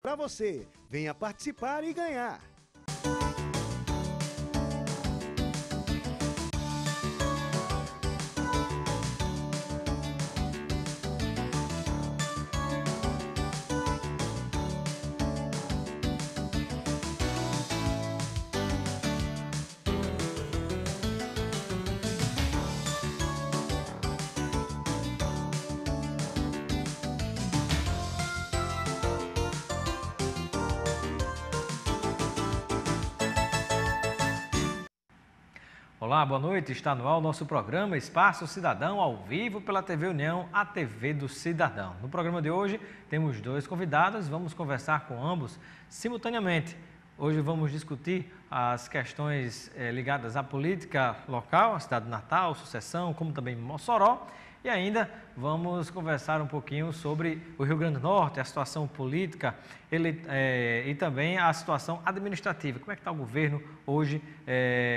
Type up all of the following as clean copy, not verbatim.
Para você, venha participar e ganhar. Olá, boa noite. Está no ar o nosso programa Espaço Cidadão, ao vivo pela TV União, a TV do Cidadão. No programa de hoje temos dois convidados, vamos conversar com ambos simultaneamente. Hoje vamos discutir as questões ligadas à política local, a cidade de Natal, sucessão, como também Mossoró. E ainda vamos conversar um pouquinho sobre o Rio Grande do Norte, a situação política e também a situação administrativa. Como é que está o governo hoje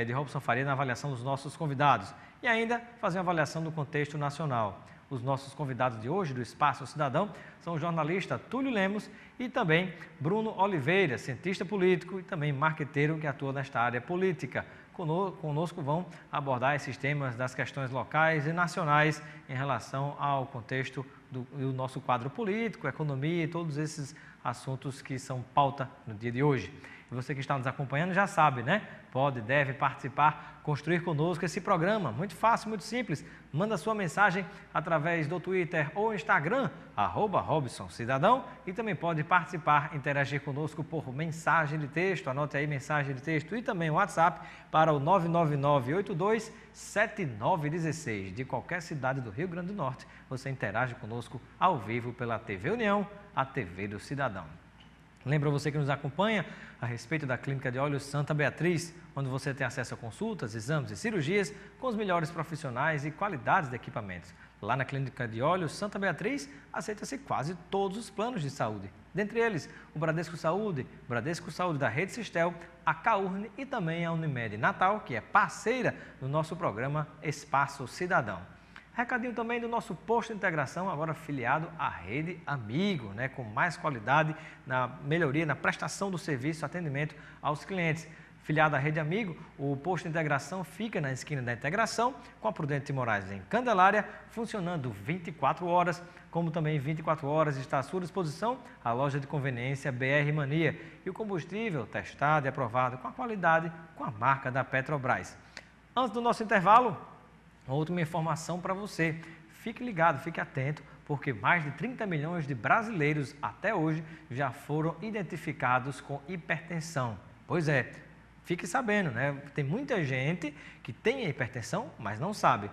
de Robson Faria na avaliação dos nossos convidados? E ainda fazer uma avaliação do contexto nacional. Os nossos convidados de hoje do Espaço Cidadão são o jornalista Túlio Lemos e também Bruno Oliveira, cientista político e também marqueteiro que atua nesta área política. Conosco vão abordar esses temas das questões locais e nacionais em relação ao contexto do nosso quadro político, economia e todos esses assuntos que são pauta no dia de hoje. E você que está nos acompanhando já sabe, né? Pode, deve participar, construir conosco esse programa. Muito fácil, muito simples. Manda sua mensagem através do Twitter ou Instagram, @RobsonCidadão, e também pode participar, interagir conosco por mensagem de texto. Anote aí mensagem de texto e também o WhatsApp para o 999827916. De qualquer cidade do Rio Grande do Norte, você interage conosco ao vivo pela TV União, a TV do Cidadão. Lembra você que nos acompanha a respeito da Clínica de Olhos Santa Beatriz, onde você tem acesso a consultas, exames e cirurgias com os melhores profissionais e qualidades de equipamentos. Lá na Clínica de Olhos Santa Beatriz, aceita-se quase todos os planos de saúde. Dentre eles, o Bradesco Saúde da Rede Sistel, a Caurne e também a Unimed Natal, que é parceira do nosso programa Espaço Cidadão. Recadinho também do nosso posto de integração, agora filiado à Rede Amigo, né, com mais qualidade na melhoria, na prestação do serviço, atendimento aos clientes. Filiado à Rede Amigo, o posto de integração fica na esquina da Integração, com a Prudente de Moraes em Candelária, funcionando 24 horas, como também 24 horas está à sua disposição a loja de conveniência BR Mania e o combustível testado e aprovado com a qualidade, com a marca da Petrobras. Antes do nosso intervalo, uma última informação para você. Fique ligado, fique atento, porque mais de 30 milhões de brasileiros até hoje já foram identificados com hipertensão. Pois é, fique sabendo, né? Tem muita gente que tem a hipertensão, mas não sabe.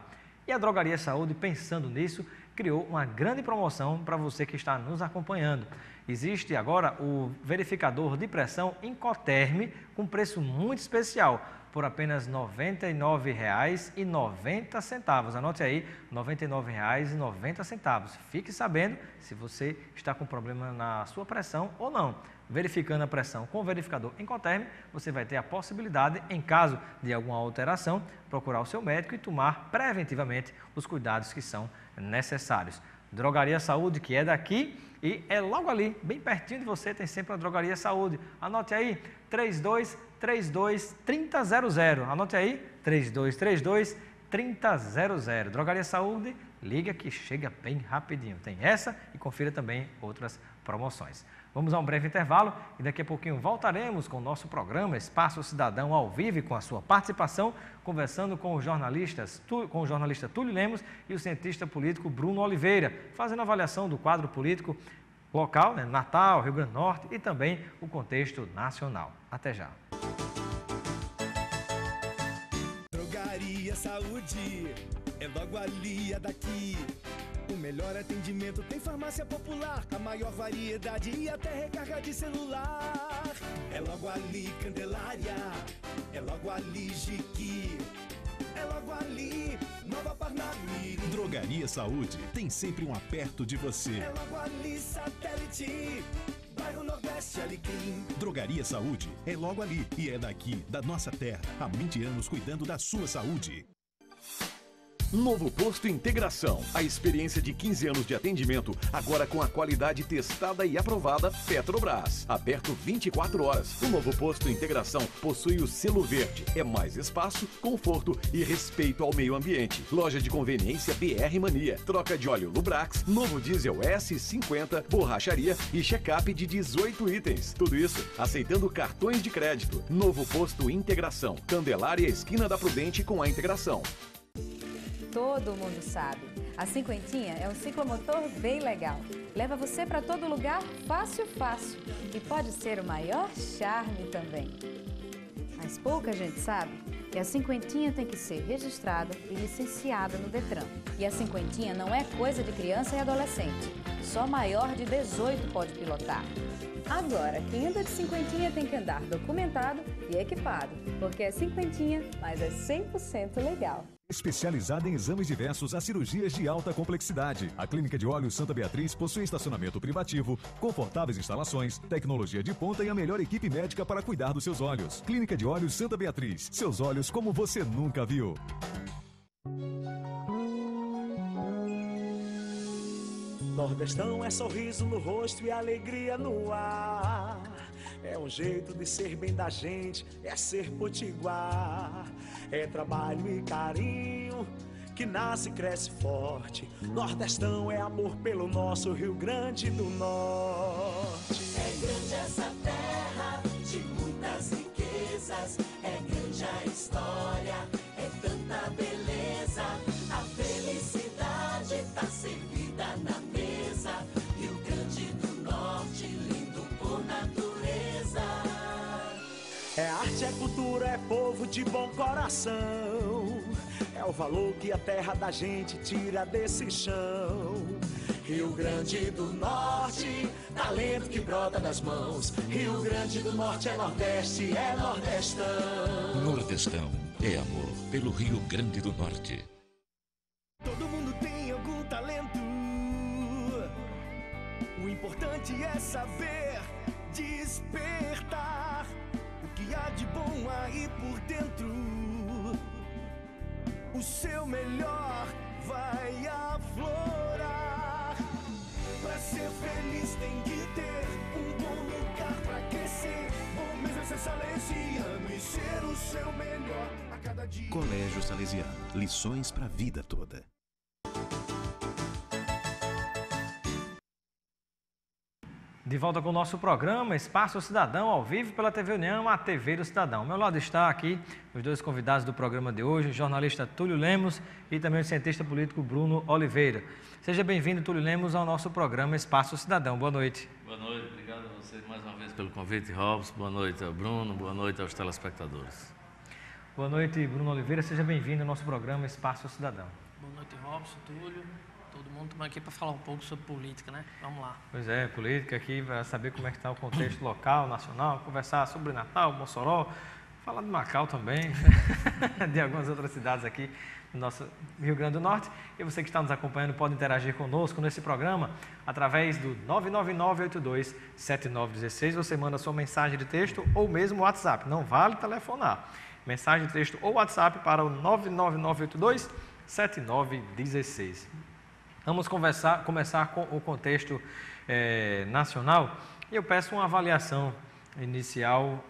E a Drogaria Saúde, pensando nisso, criou uma grande promoção para você que está nos acompanhando. Existe agora o verificador de pressão Incoterm com preço muito especial, por apenas R$ 99,90. Anote aí, R$ 99,90. Fique sabendo se você está com problema na sua pressão ou não. Verificando a pressão com o verificador Incoterm, você vai ter a possibilidade, em caso de alguma alteração, procurar o seu médico e tomar preventivamente os cuidados que são necessários. Drogaria Saúde, que é daqui e é logo ali, bem pertinho de você, tem sempre a Drogaria Saúde. Anote aí, 3232-3000. Anote aí, 3232-3000. Drogaria Saúde, liga que chega bem rapidinho. Tem essa e confira também outras promoções. Vamos a um breve intervalo e daqui a pouquinho voltaremos com o nosso programa Espaço Cidadão ao vivo e com a sua participação, conversando com o jornalista Túlio Lemos e o cientista político Bruno Oliveira, fazendo avaliação do quadro político local, né, Natal, Rio Grande do Norte e também o contexto nacional. Até já. Drogaria Saúde é logo ali, é daqui. O melhor atendimento tem farmácia popular, a maior variedade e até recarga de celular. É logo ali, Candelária, é logo ali, Jiqui, é logo ali, Nova Parnamirim. Drogaria Saúde tem sempre um aperto de você. É logo ali, Satélite, bairro Nordeste, Alecrim. Drogaria Saúde é logo ali e é daqui, da nossa terra, há 20 anos cuidando da sua saúde. Novo Posto Integração. A experiência de 15 anos de atendimento, agora com a qualidade testada e aprovada Petrobras. Aberto 24 horas. O Novo Posto Integração possui o selo verde. É mais espaço, conforto e respeito ao meio ambiente. Loja de conveniência BR Mania. Troca de óleo Lubrax, novo diesel S50, borracharia e check-up de 18 itens. Tudo isso aceitando cartões de crédito. Novo Posto Integração. Candelária, esquina da Prudente com a Integração. Todo mundo sabe, a cinquentinha é um ciclomotor bem legal. Leva você para todo lugar fácil, fácil. E pode ser o maior charme também. Mas pouca gente sabe que a cinquentinha tem que ser registrada e licenciada no Detran. E a cinquentinha não é coisa de criança e adolescente. Só maior de 18 pode pilotar. Agora, quem anda de cinquentinha tem que andar documentado e equipado, porque é cinquentinha, mas é 100% legal. Especializada em exames diversos a cirurgias de alta complexidade. A Clínica de Olhos Santa Beatriz possui estacionamento privativo, confortáveis instalações, tecnologia de ponta e a melhor equipe médica para cuidar dos seus olhos. Clínica de Olhos Santa Beatriz. Seus olhos como você nunca viu. Nordestão é sorriso no rosto e alegria no ar. É um jeito de ser bem da gente, é ser potiguar. É trabalho e carinho que nasce e cresce forte. Nordestão é amor pelo nosso Rio Grande do Norte. É grande essa terra de muitas riquezas. É grande a história, é tanta beleza. A felicidade tá servida na mesa. Rio Grande do Norte, lindo por natureza. É arte, é cultura, é povo de bom coração. É o valor que a terra da gente tira desse chão. Rio Grande do Norte, talento que brota das mãos. Rio Grande do Norte é Nordeste, é Nordestão. Nordestão é amor pelo Rio Grande do Norte. Todo mundo tem algum talento. O importante é saber despertar o que há de bom aí por dentro. O seu melhor vai aflorar. Pra ser feliz tem que ter um bom lugar pra crescer. Bom mesmo é ser salesiano e ser o seu melhor a cada dia. Colégio Salesiano. Lições para a vida toda. De volta com o nosso programa Espaço Cidadão, ao vivo pela TV União, a TV do Cidadão. Ao meu lado está aqui os dois convidados do programa de hoje, o jornalista Túlio Lemos e também o cientista político Bruno Oliveira. Seja bem-vindo, Túlio Lemos, ao nosso programa Espaço Cidadão. Boa noite. Boa noite, obrigado a você mais uma vez pelo convite, Robson. Boa noite ao Bruno, boa noite aos telespectadores. Boa noite, Bruno Oliveira. Seja bem-vindo ao nosso programa Espaço Cidadão. Boa noite, Robson, Túlio. Todo mundo estamos aqui para falar um pouco sobre política, né? Vamos lá. Pois é, política aqui, vai saber como é que está o contexto local, nacional, conversar sobre Natal, Mossoró, falar de Macau também, de algumas outras cidades aqui do nosso Rio Grande do Norte. E você que está nos acompanhando pode interagir conosco nesse programa através do 999827916. Você manda sua mensagem de texto ou mesmo WhatsApp, não vale telefonar. Mensagem de texto ou WhatsApp para o 999827916. Vamos começar com o contexto nacional e eu peço uma avaliação inicial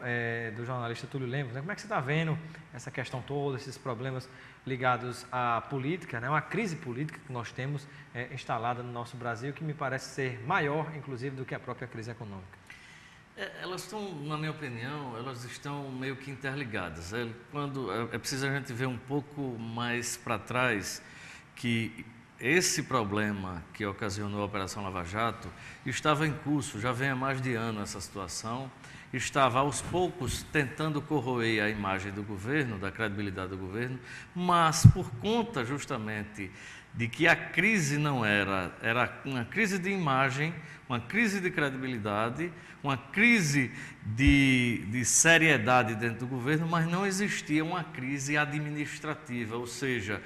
do jornalista Túlio Lemos. Né? Como é que você está vendo essa questão toda, esses problemas ligados à política, né? Uma crise política que nós temos instalada no nosso Brasil, que me parece ser maior, inclusive, do que a própria crise econômica? Elas estão, na minha opinião, elas estão meio que interligadas. É preciso a gente ver um pouco mais para trás que esse problema que ocasionou a Operação Lava Jato estava em curso, já vem há mais de ano essa situação, estava aos poucos tentando corroer a imagem do governo, da credibilidade do governo, mas por conta justamente de que a crise não era uma crise de imagem, uma crise de credibilidade, uma crise de seriedade dentro do governo, mas não existia uma crise administrativa, ou seja,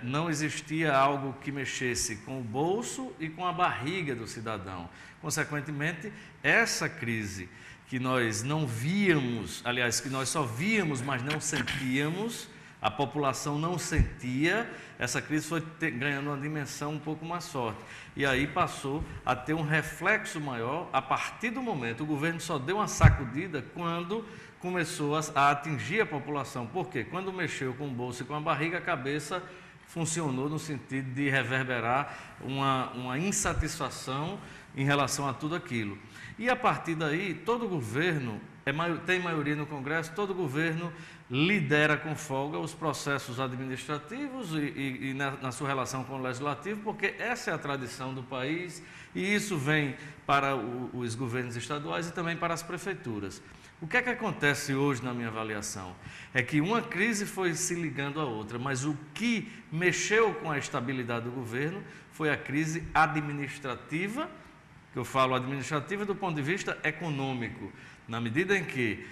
não existia algo que mexesse com o bolso e com a barriga do cidadão. Consequentemente, essa crise que nós não víamos, aliás, que nós só víamos, mas não sentíamos, a população não sentia, essa crise foi ganhando uma dimensão um pouco mais forte. E aí passou a ter um reflexo maior a partir do momento. O governo só deu uma sacudida quando começou a atingir a população. Por quê? Quando mexeu com o bolso e com a barriga, a cabeça funcionou no sentido de reverberar uma insatisfação em relação a tudo aquilo. E a partir daí, todo governo tem maioria no Congresso, todo governo lidera com folga os processos administrativos e na sua relação com o Legislativo, porque essa é a tradição do país e isso vem para os governos estaduais e também para as prefeituras. O que é que acontece hoje na minha avaliação? É que uma crise foi se ligando à outra, mas o que mexeu com a estabilidade do governo foi a crise administrativa, que eu falo administrativa do ponto de vista econômico, na medida em que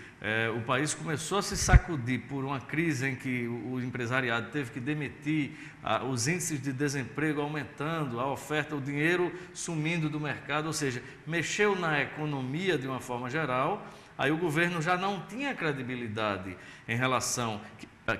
o país começou a se sacudir por uma crise em que o empresariado teve que demitir, os índices de desemprego aumentando, a oferta, o dinheiro sumindo do mercado, ou seja, mexeu na economia de uma forma geral. Aí o governo já não tinha credibilidade em relação,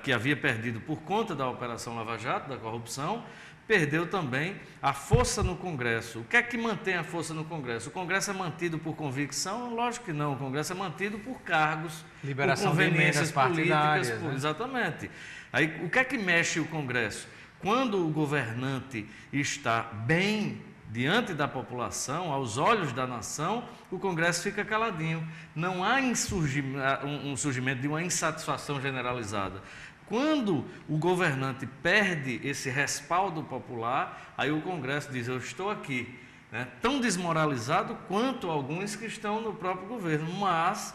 que havia perdido por conta da Operação Lava Jato, da corrupção, perdeu também a força no Congresso. O que é que mantém a força no Congresso? O Congresso é mantido por convicção? Lógico que não. O Congresso é mantido por cargos, liberação por conveniências de partidárias, políticas. né? Exatamente. Aí, o que é que mexe o Congresso? Quando o governante está bem diante da população, aos olhos da nação, o Congresso fica caladinho. Não há um surgimento de uma insatisfação generalizada. Quando o governante perde esse respaldo popular, aí o Congresso diz, eu estou aqui, né? Tão desmoralizado quanto alguns que estão no próprio governo, mas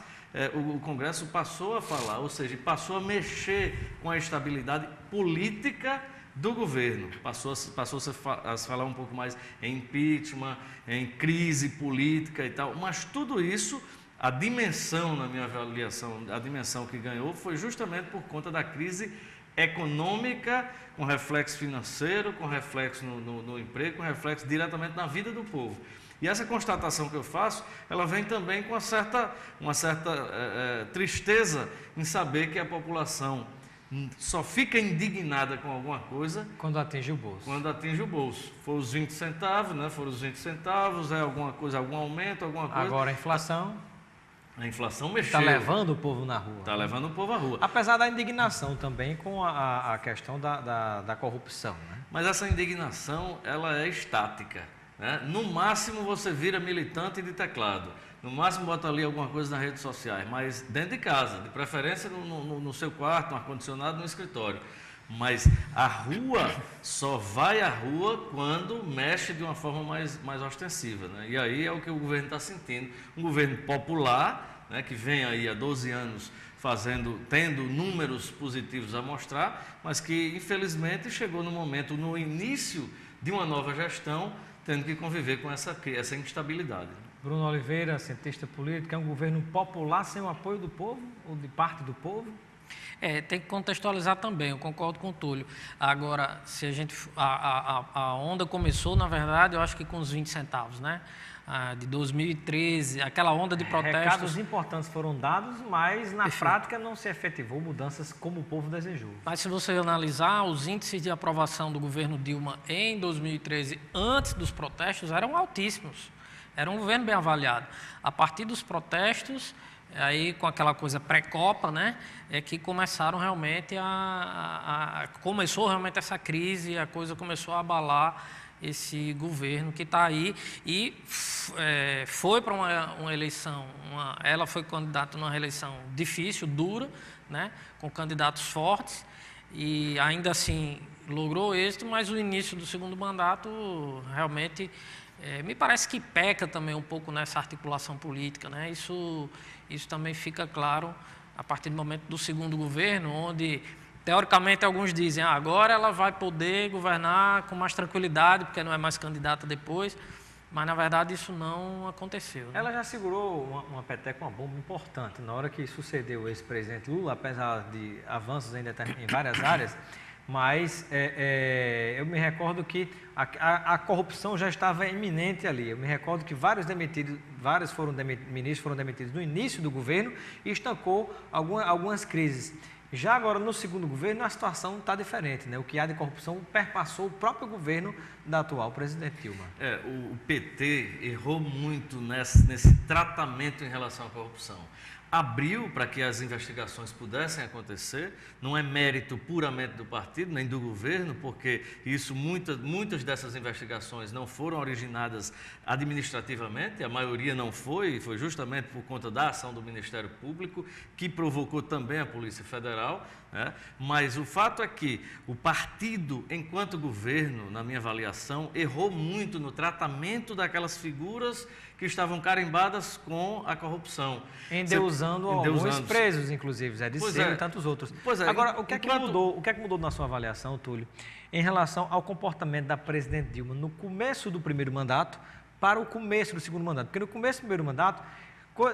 o Congresso passou a falar, ou seja, passou a mexer com a estabilidade política do governo, passou-se a falar um pouco mais em impeachment, em crise política e tal, mas tudo isso, a dimensão, na minha avaliação, a dimensão que ganhou foi justamente por conta da crise econômica, com reflexo financeiro, com reflexo no emprego, com reflexo diretamente na vida do povo. E essa constatação que eu faço, ela vem também com uma certa tristeza em saber que a população só fica indignada com alguma coisa quando atinge o bolso. Quando atinge o bolso. Foram os 20 centavos, né? Foram os 20 centavos, alguma coisa, algum aumento, alguma coisa. Agora a inflação. A inflação mexeu. Está levando o povo na rua. Está levando o povo à rua. Apesar da indignação também com a questão da corrupção, né? Mas essa indignação, ela é estática, né? No máximo você vira militante de teclado. No máximo bota ali alguma coisa nas redes sociais, mas dentro de casa, de preferência no seu quarto, no ar-condicionado, no escritório. Mas a rua só vai à rua quando mexe de uma forma mais ostensiva, né? E aí é o que o governo está sentindo. Um governo popular, né, que vem aí há 12 anos tendo números positivos a mostrar, mas que infelizmente chegou no momento, no início de uma nova gestão, tendo que conviver com essa instabilidade. Bruno Oliveira, cientista político, é um governo popular sem o apoio do povo, ou de parte do povo? Tem que contextualizar também, eu concordo com o Túlio. Agora, se a onda começou, na verdade, eu acho que com os 20 centavos, né? De 2013, aquela onda de protestos... Recados importantes foram dados, mas na prática não se efetivou mudanças como o povo desejou. Mas se você analisar, os índices de aprovação do governo Dilma em 2013, antes dos protestos, eram altíssimos. Era um governo bem avaliado. A partir dos protestos, aí com aquela coisa pré-copa, né, é que começaram realmente começou realmente essa crise, a coisa começou a abalar esse governo que está aí e foi para uma eleição, ela foi candidata numa eleição difícil, dura, né, com candidatos fortes e ainda assim logrou êxito, mas o início do segundo mandato realmente me parece que peca também um pouco nessa articulação política, né? Isso também fica claro a partir do momento do segundo governo, onde, teoricamente, alguns dizem agora ela vai poder governar com mais tranquilidade, porque não é mais candidata depois, mas, na verdade, isso não aconteceu, né? Ela já segurou uma peteca, uma bomba importante, na hora que sucedeu o ex-presidente Lula, apesar de avanços em várias áreas, mas eu me recordo que a corrupção já estava iminente ali. Eu me recordo que vários ministros foram demitidos no início do governo e estancou algumas crises. Já agora, no segundo governo, a situação está diferente, né? O que há de corrupção perpassou o próprio governo da atual presidente Dilma. O PT errou muito nesse tratamento em relação à corrupção. Abriu para que as investigações pudessem acontecer, não é mérito puramente do partido, nem do governo, porque muitas dessas investigações não foram originadas administrativamente, a maioria não foi justamente por conta da ação do Ministério Público, que provocou também a Polícia Federal, né? Mas o fato é que o partido, enquanto governo, na minha avaliação, errou muito no tratamento daquelas figuras que estavam carimbadas com a corrupção. Endeusando alguns presos, inclusive, Zé Disseu e tantos outros. Agora, o que é que mudou na sua avaliação, Túlio, em relação ao comportamento da presidente Dilma no começo do primeiro mandato para o começo do segundo mandato? Porque no começo do primeiro mandato,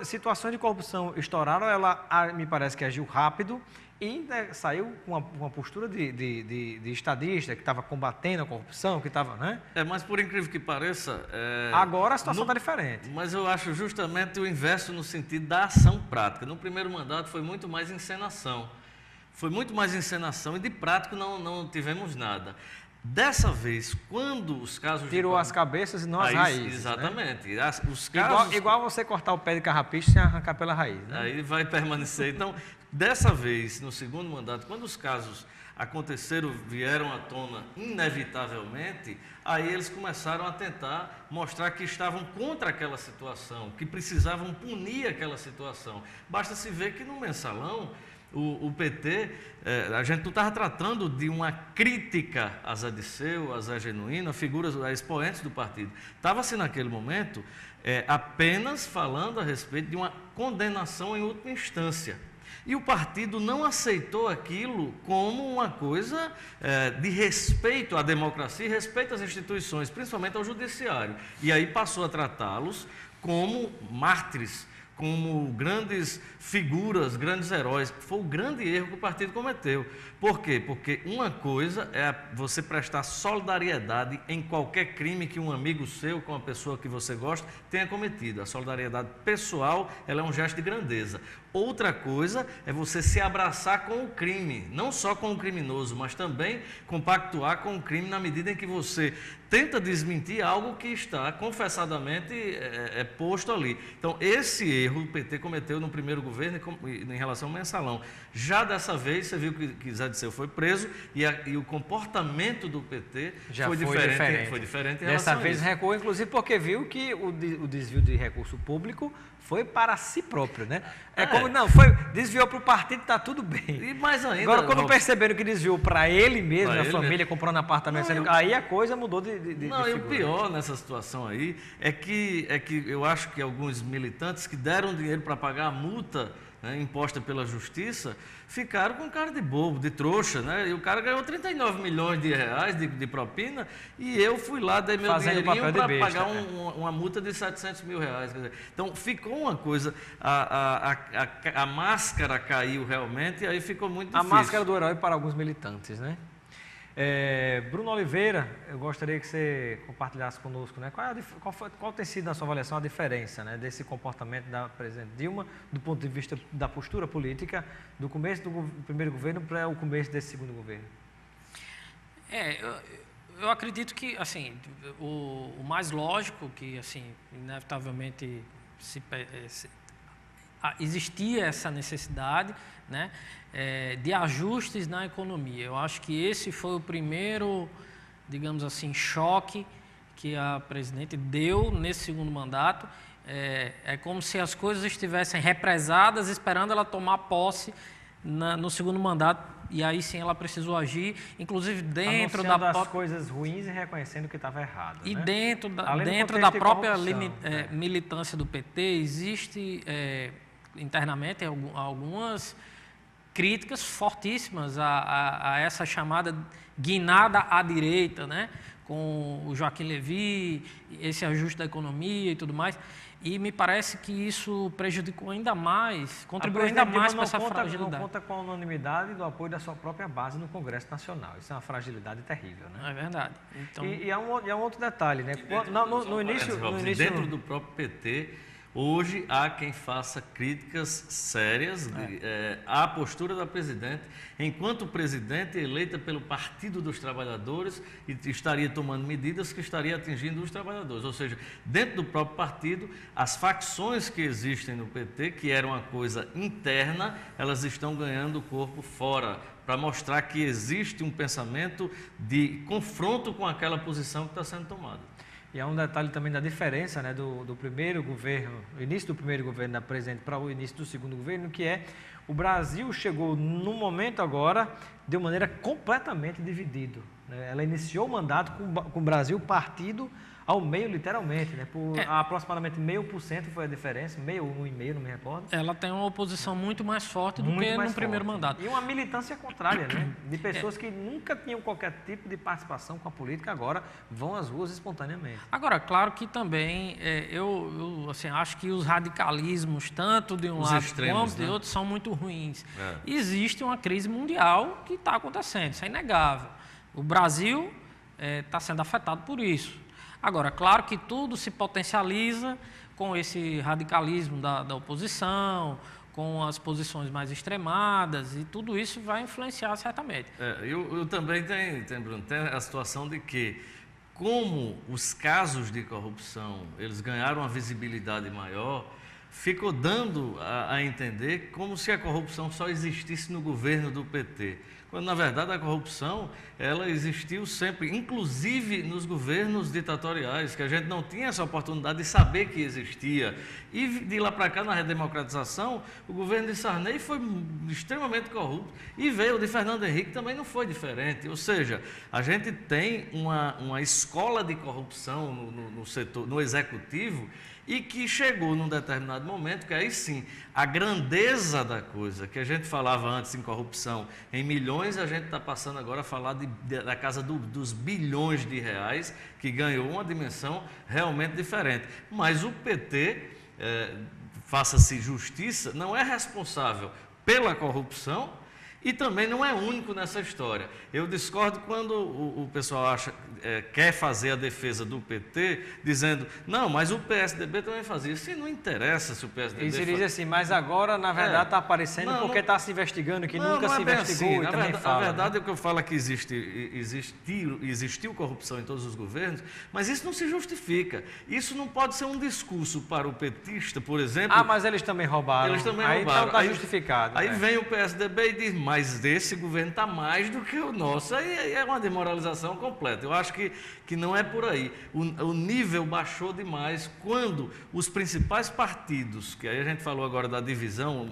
situações de corrupção estouraram, ela me parece que agiu rápido e ainda saiu com uma postura de estadista, que estava combatendo a corrupção, que estava, né? Mas por incrível que pareça... Agora a situação está diferente. Mas eu acho justamente o inverso no sentido da ação prática. No primeiro mandato foi muito mais encenação. E de prático não tivemos nada. Dessa vez, quando os casos... Tirou as cabeças e não as raízes. Exatamente. Né? Os casos... Igual você cortar o pé de carrapicho sem arrancar pela raiz. Né? Aí vai permanecer. Então, dessa vez, no segundo mandato, quando os casos vieram à tona inevitavelmente, aí eles começaram a tentar mostrar que estavam contra aquela situação, que precisavam punir aquela situação. Basta se ver que no mensalão, o PT, a gente não estava tratando de uma crítica a Zé Disseu, a Zé Genuíno, a figuras, a expoentes do partido. Estava-se naquele momento apenas falando a respeito de uma condenação em última instância. E o partido não aceitou aquilo como uma coisa de respeito à democracia e respeito às instituições, principalmente ao judiciário. E aí passou a tratá-los como mártires, como grandes figuras, grandes heróis. Foi o grande erro que o partido cometeu. Por quê? Porque uma coisa é você prestar solidariedade em qualquer crime que um amigo seu, com uma pessoa que você gosta, tenha cometido. A solidariedade pessoal, ela é um gesto de grandeza. Outra coisa é você se abraçar com o crime, não só com o criminoso, mas também compactuar com o crime na medida em que você tenta desmentir algo que está confessadamente posto ali. Então, esse erro o PT cometeu no primeiro governo em relação ao mensalão. Já dessa vez, você viu que Zé Disseu foi preso e o comportamento do PT foi diferente em relação Dessa a vez isso. recuou, inclusive, porque viu que o desvio de recurso público foi para si próprio, né? Desviou para o partido, está tudo bem. E mais ainda... Agora, quando perceberam que desviou para ele mesmo, a família, comprando apartamento, aí a coisa mudou de Não, e o pior nessa situação aí é que eu acho que alguns militantes que deram dinheiro para pagar a multa, né, imposta pela justiça, ficaram com cara de bobo, de trouxa, né? E o cara ganhou 39 milhões de reais de propina e eu fui lá, dei meu dinheirinho para pagar uma multa de 700 mil reais. Quer dizer, então, ficou uma coisa, a máscara caiu realmente e aí ficou muito difícil. A máscara do herói para alguns militantes, né? Bruno Oliveira, eu gostaria que você compartilhasse conosco, né, qual tem sido, na sua avaliação, a diferença, né, desse comportamento da presidente Dilma, do ponto de vista da postura política, do começo do primeiro governo para o começo desse segundo governo? Eu acredito que, assim, o mais lógico que, assim, inevitavelmente existia essa necessidade, né, de ajustes na economia. Eu acho que esse foi o primeiro, digamos assim, choque que a presidente deu nesse segundo mandato. É como se as coisas estivessem represadas, esperando ela tomar posse no segundo mandato, e aí sim ela precisou agir, inclusive dentro das coisas ruins e reconhecendo que estava errado. E né? dentro da própria militância do PT, existe internamente algumas críticas fortíssimas a essa chamada guinada à direita, né? Com o Joaquim Levy, esse ajuste da economia e tudo mais. E me parece que isso prejudicou ainda mais, contribuiu ainda mais para essa fragilidade. Não conta com a unanimidade do apoio da sua própria base no Congresso Nacional. Isso é uma fragilidade terrível, né? É verdade. Então... E há um outro detalhe, né? No início... Dentro do próprio PT, Hoje há quem faça críticas sérias à postura da presidente, enquanto presidente eleita pelo Partido dos Trabalhadores e estaria tomando medidas que estaria atingindo os trabalhadores. Ou seja, dentro do próprio partido, as facções que existem no PT, que eram uma coisa interna, elas estão ganhando corpo fora, para mostrar que existe um pensamento de confronto com aquela posição que está sendo tomada. E há um detalhe também da diferença, né, do primeiro governo, o início do primeiro governo da presidente para o início do segundo governo, que é o Brasil chegou no momento agora de uma maneira completamente dividido, né? Ela iniciou o mandato com o Brasil partido ao meio, literalmente, né? Por aproximadamente 0,5% foi a diferença, 1,5%, não me recordo. Ela tem uma oposição muito mais forte do que no primeiro mandato. E uma militância contrária, né? De pessoas que nunca tinham qualquer tipo de participação com a política, agora vão às ruas espontaneamente. Agora, claro que também, eu assim, acho que os radicalismos, tanto de um lado quanto de outro, são muito ruins. Existe uma crise mundial que está acontecendo, isso é inegável. O Brasil está sendo afetado por isso. Agora, claro que tudo se potencializa com esse radicalismo da oposição, com as posições mais extremadas, e tudo isso vai influenciar certamente. Eu também tenho, Bruno, tem a situação de que, como os casos de corrupção eles ganharam uma visibilidade maior, ficou dando a entender como se a corrupção só existisse no governo do PT. Quando, na verdade, a corrupção, ela existiu sempre, inclusive nos governos ditatoriais, que a gente não tinha essa oportunidade de saber que existia. E de lá para cá, na redemocratização, o governo de Sarney foi extremamente corrupto. E veio o de Fernando Henrique, também não foi diferente. Ou seja, a gente tem uma escola de corrupção no setor, no executivo, e que chegou num determinado momento que aí sim, a grandeza da coisa, que a gente falava antes em corrupção em milhões, a gente está passando agora a falar da casa dos bilhões de reais, que ganhou uma dimensão realmente diferente. Mas o PT, faça-se justiça, não é responsável pela corrupção e também não é único nessa história. Eu discordo quando o pessoal quer fazer a defesa do PT, dizendo, não, mas o PSDB também fazia. Se não interessa se o PSDB... E se diz assim, mas agora, na verdade, está aparecendo porque está se investigando, que nunca se investigou, e também fala. A verdade é que eu falo que existiu corrupção em todos os governos, mas isso não se justifica. Isso não pode ser um discurso para o petista, por exemplo... Ah, mas eles também roubaram. Eles também roubaram. Então está justificado. Aí vem o PSDB e diz, mas esse governo está mais do que o nosso. Aí é uma desmoralização completa. Eu acho que não é por aí. O nível baixou demais quando os principais partidos, que aí a gente falou agora da divisão,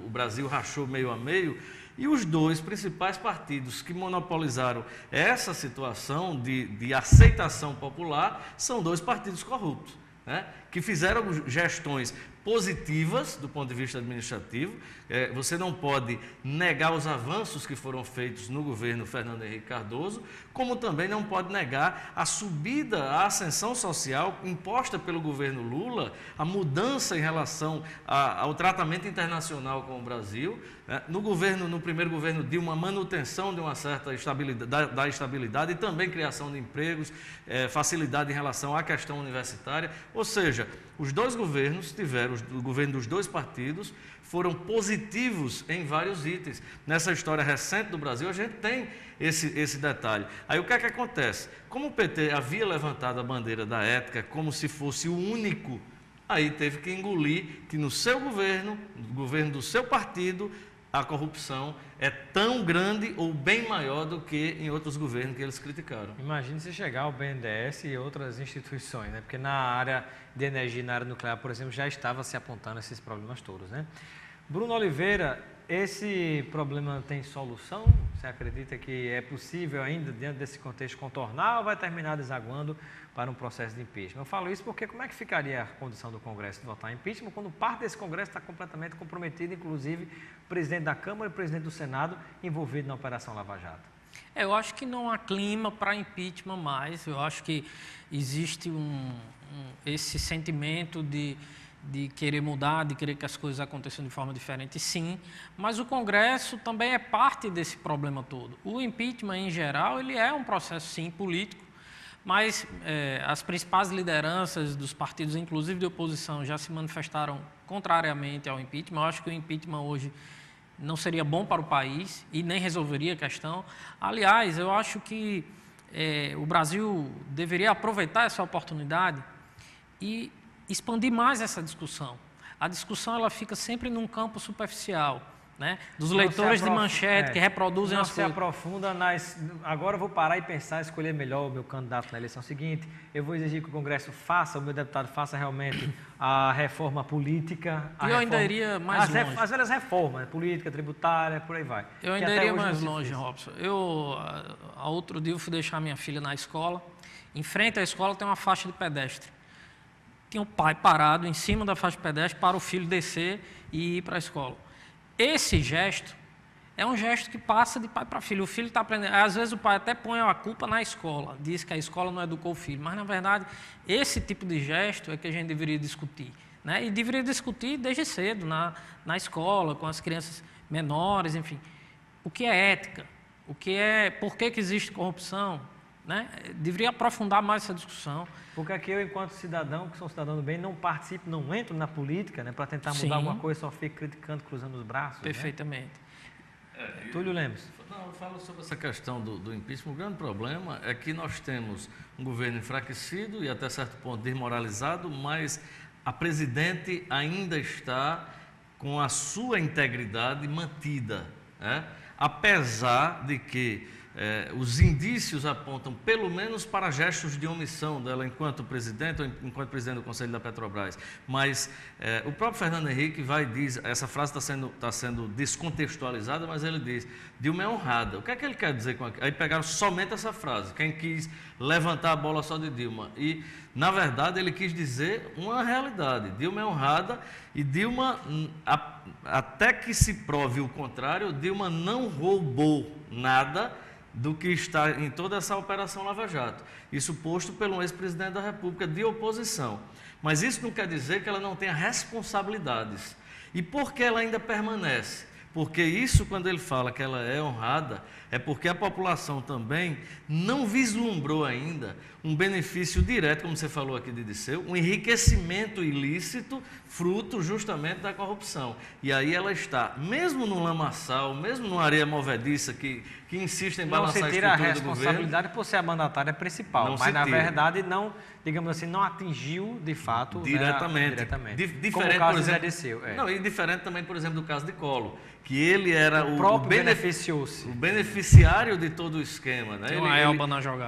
o Brasil rachou meio a meio, e os dois principais partidos que monopolizaram essa situação de aceitação popular são dois partidos corruptos, né? Que fizeram gestões positivas do ponto de vista administrativo. Você não pode negar os avanços que foram feitos no governo Fernando Henrique Cardoso, como também não pode negar a subida, a ascensão social imposta pelo governo Lula, a mudança em relação ao tratamento internacional com o Brasil. No primeiro governo Dilma, manutenção de uma certa estabilidade, da estabilidade e também criação de empregos, facilidade em relação à questão universitária. Ou seja, os dois governos o governo dos dois partidos foram positivos em vários itens. Nessa história recente do Brasil, a gente tem esse detalhe. Aí o que é que acontece? Como o PT havia levantado a bandeira da ética como se fosse o único, aí teve que engolir que no seu governo, no governo do seu partido, a corrupção é tão grande ou bem maior do que em outros governos que eles criticaram. Imagine se chegar ao BNDES e outras instituições, né? Porque na área de energia e na área nuclear, por exemplo, já estava se apontando esses problemas todos, né? Bruno Oliveira, esse problema tem solução? Você acredita que é possível ainda, diante desse contexto, contornar ou vai terminar desaguando para um processo de impeachment? Eu falo isso porque como é que ficaria a condição do Congresso de votar em impeachment quando parte desse Congresso está completamente comprometido, inclusive o presidente da Câmara e o presidente do Senado envolvido na Operação Lava Jato? Eu acho que não há clima para impeachment mais. Eu acho que existe esse sentimento de querer mudar, de querer que as coisas aconteçam de forma diferente, sim, mas o Congresso também é parte desse problema todo. O impeachment, em geral, ele é um processo, sim, político, Mas as principais lideranças dos partidos, inclusive de oposição, já se manifestaram contrariamente ao impeachment. Eu acho que o impeachment hoje não seria bom para o país e nem resolveria a questão. Aliás, eu acho que o Brasil deveria aproveitar essa oportunidade e expandir mais essa discussão. A discussão ela fica sempre num campo superficial, né? Dos leitores de manchete que reproduzem as coisas. Não se aprofunda agora eu vou parar e pensar, escolher melhor o meu candidato na eleição seguinte. Eu vou exigir que o Congresso faça, o meu deputado faça realmente a reforma política. E eu ainda iria mais longe. As velhas reformas, política, tributária, por aí vai. Eu ainda iria mais longe, Robson. Outro dia eu fui deixar minha filha na escola. Em frente à escola tem uma faixa de pedestre. Tinha um pai parado em cima da faixa de pedestre para o filho descer e ir para a escola. Esse gesto é um gesto que passa de pai para filho. O filho está aprendendo. Às vezes o pai até põe a culpa na escola, diz que a escola não educou o filho. Mas, na verdade, esse tipo de gesto é que a gente deveria discutir, né? E deveria discutir desde cedo, na escola, com as crianças menores, enfim. O que é ética? Por que existe corrupção? Né? Deveria aprofundar mais essa discussão. Porque aqui eu, enquanto cidadão, que sou um cidadão do bem, não participo, não entro na política, né, para tentar mudar alguma coisa, só fico criticando, cruzando os braços. Perfeitamente. Né? Túlio Lemos. Não, eu falo sobre essa questão do impeachment. O grande problema é que nós temos um governo enfraquecido e até certo ponto desmoralizado, mas a presidente ainda está com a sua integridade mantida, né? Apesar de que os indícios apontam pelo menos para gestos de omissão dela enquanto presidente ou enquanto presidente do Conselho da Petrobras. Mas o próprio Fernando Henrique diz, essa frase está sendo descontextualizada, mas ele diz, Dilma é honrada. O que é que ele quer dizer com aquilo? Aí pegaram somente essa frase, quem quis levantar a bola só de Dilma. E, na verdade, ele quis dizer uma realidade. Dilma é honrada e Dilma, até que se prove o contrário, Dilma não roubou nada do que está em toda essa Operação Lava Jato. Isso posto pelo ex-presidente da República de oposição. Mas isso não quer dizer que ela não tenha responsabilidades. E por que ela ainda permanece? Porque isso, quando ele fala que ela é honrada, é porque a população também não vislumbrou ainda um benefício direto, como você falou aqui de Disseu, um enriquecimento ilícito, fruto justamente da corrupção. E aí ela está, mesmo no lamaçal, mesmo numa areia movediça que insiste em balançar a estrutura do governo... Não se tira a responsabilidade por ser a mandatária principal, mas na verdade não, digamos assim, não atingiu de fato... Diretamente. Diferente, como o caso por exemplo, de Disseu. Não, e diferente também, por exemplo, do caso de Collor, que ele era o beneficiário de todo o esquema. Né?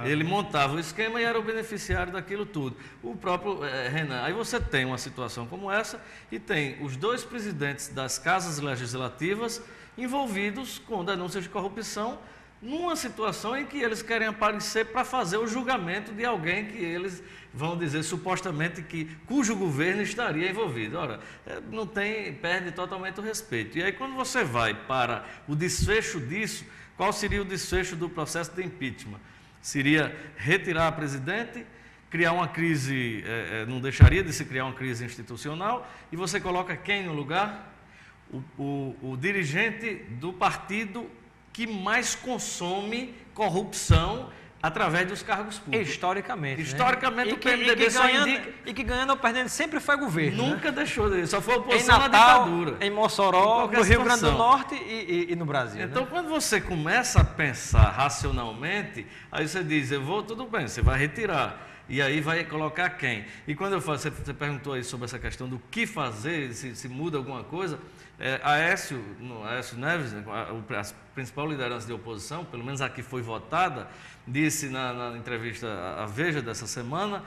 Ele montava o esquema e era o beneficiário daquilo tudo. O próprio Renan. Aí você tem uma situação como essa e tem os dois presidentes das casas legislativas envolvidos com denúncias de corrupção numa situação em que eles querem aparecer para fazer o julgamento de alguém que eles vão dizer supostamente cujo governo estaria envolvido. Ora, perde totalmente o respeito. E aí quando você vai para o desfecho disso, qual seria o desfecho do processo de impeachment? Seria retirar a presidente, criar uma crise, não deixaria de se criar uma crise institucional, e você coloca quem no lugar? O dirigente do partido que mais consome corrupção através dos cargos públicos. Historicamente, o PMDB só indica... E que ganhando ou perdendo sempre foi governo. Nunca deixou de... Só foi em oposição Natal, na ditadura. Em Mossoró, no Rio Grande do Norte e no Brasil. Então, quando você começa a pensar racionalmente, aí você diz, tudo bem, você vai retirar. E aí vai colocar quem? E quando você perguntou aí sobre essa questão do que fazer, se muda alguma coisa, Aécio Neves, a principal liderança de oposição, pelo menos a que foi votada, disse na entrevista à Veja dessa semana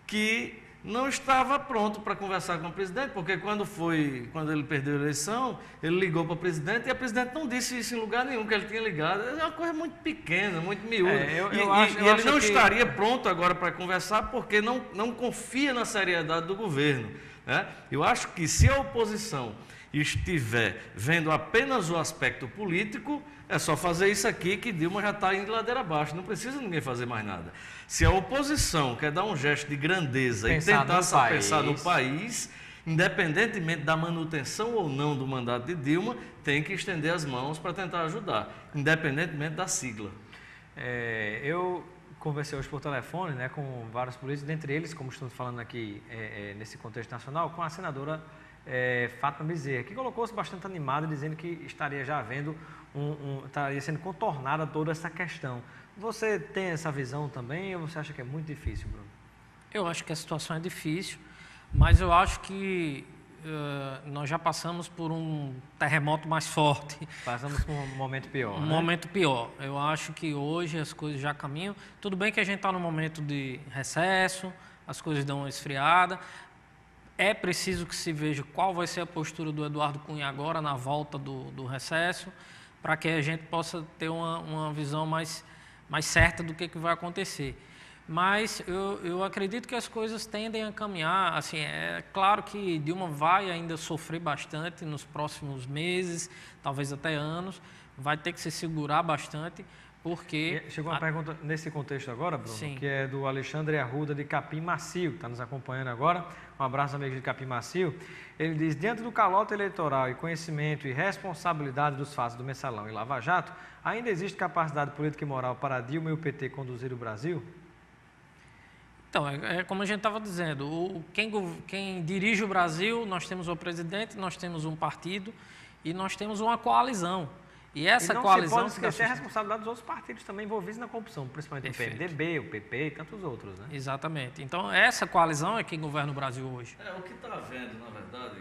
que não estava pronto para conversar com o presidente, porque quando ele perdeu a eleição, ele ligou para o presidente e a presidente não disse isso em lugar nenhum, que ele tinha ligado. É uma coisa muito pequena, muito miúda. Ele não estaria pronto agora para conversar porque não confia na seriedade do governo. Né? Eu acho que se a oposição estiver vendo apenas o aspecto político, é só fazer isso aqui que Dilma já está indo ladeira abaixo, não precisa ninguém fazer mais nada. Se a oposição quer dar um gesto de grandeza e tentar pensar no país, independentemente da manutenção ou não do mandato de Dilma, tem que estender as mãos para tentar ajudar, independentemente da sigla. Eu conversei hoje por telefone, né, com vários políticos, dentre eles, como estamos falando aqui nesse contexto nacional, com a senadora Fátima Bezerra, que colocou-se bastante animada, dizendo que estaria já havendo estaria sendo contornada toda essa questão. Você tem essa visão também ou você acha que é muito difícil, Bruno? Eu acho que a situação é difícil, mas eu acho que nós já passamos por um terremoto mais forte. Passamos por um momento pior. Um momento pior. Eu acho que hoje as coisas já caminham. Tudo bem que a gente está num momento de recesso, as coisas dão uma esfriada. É preciso que se veja qual vai ser a postura do Eduardo Cunha agora na volta do recesso, para que a gente possa ter uma visão mais certa do que vai acontecer. Mas eu acredito que as coisas tendem a caminhar. Assim, é claro que Dilma vai ainda sofrer bastante nos próximos meses, talvez até anos, vai ter que se segurar bastante, porque... Chegou uma pergunta nesse contexto agora, Bruno, Sim. que é do Alexandre Arruda de Capim Macio, que está nos acompanhando agora. Um abraço, amigo de Capim Macio. Ele diz, diante do calote eleitoral e conhecimento e responsabilidade dos fatos do Mensalão e Lava Jato, ainda existe capacidade política e moral para Dilma e o PT conduzir o Brasil? Então, é como a gente estava dizendo, quem dirige o Brasil, nós temos o presidente, nós temos um partido e nós temos uma coalizão. E essa coalizão... Não se pode esquecer a responsabilidade dos outros partidos também envolvidos na corrupção, principalmente o PMDB, o PP e tantos outros, né? Exatamente. Então, essa coalizão é quem governa o Brasil hoje. O que está havendo, na verdade,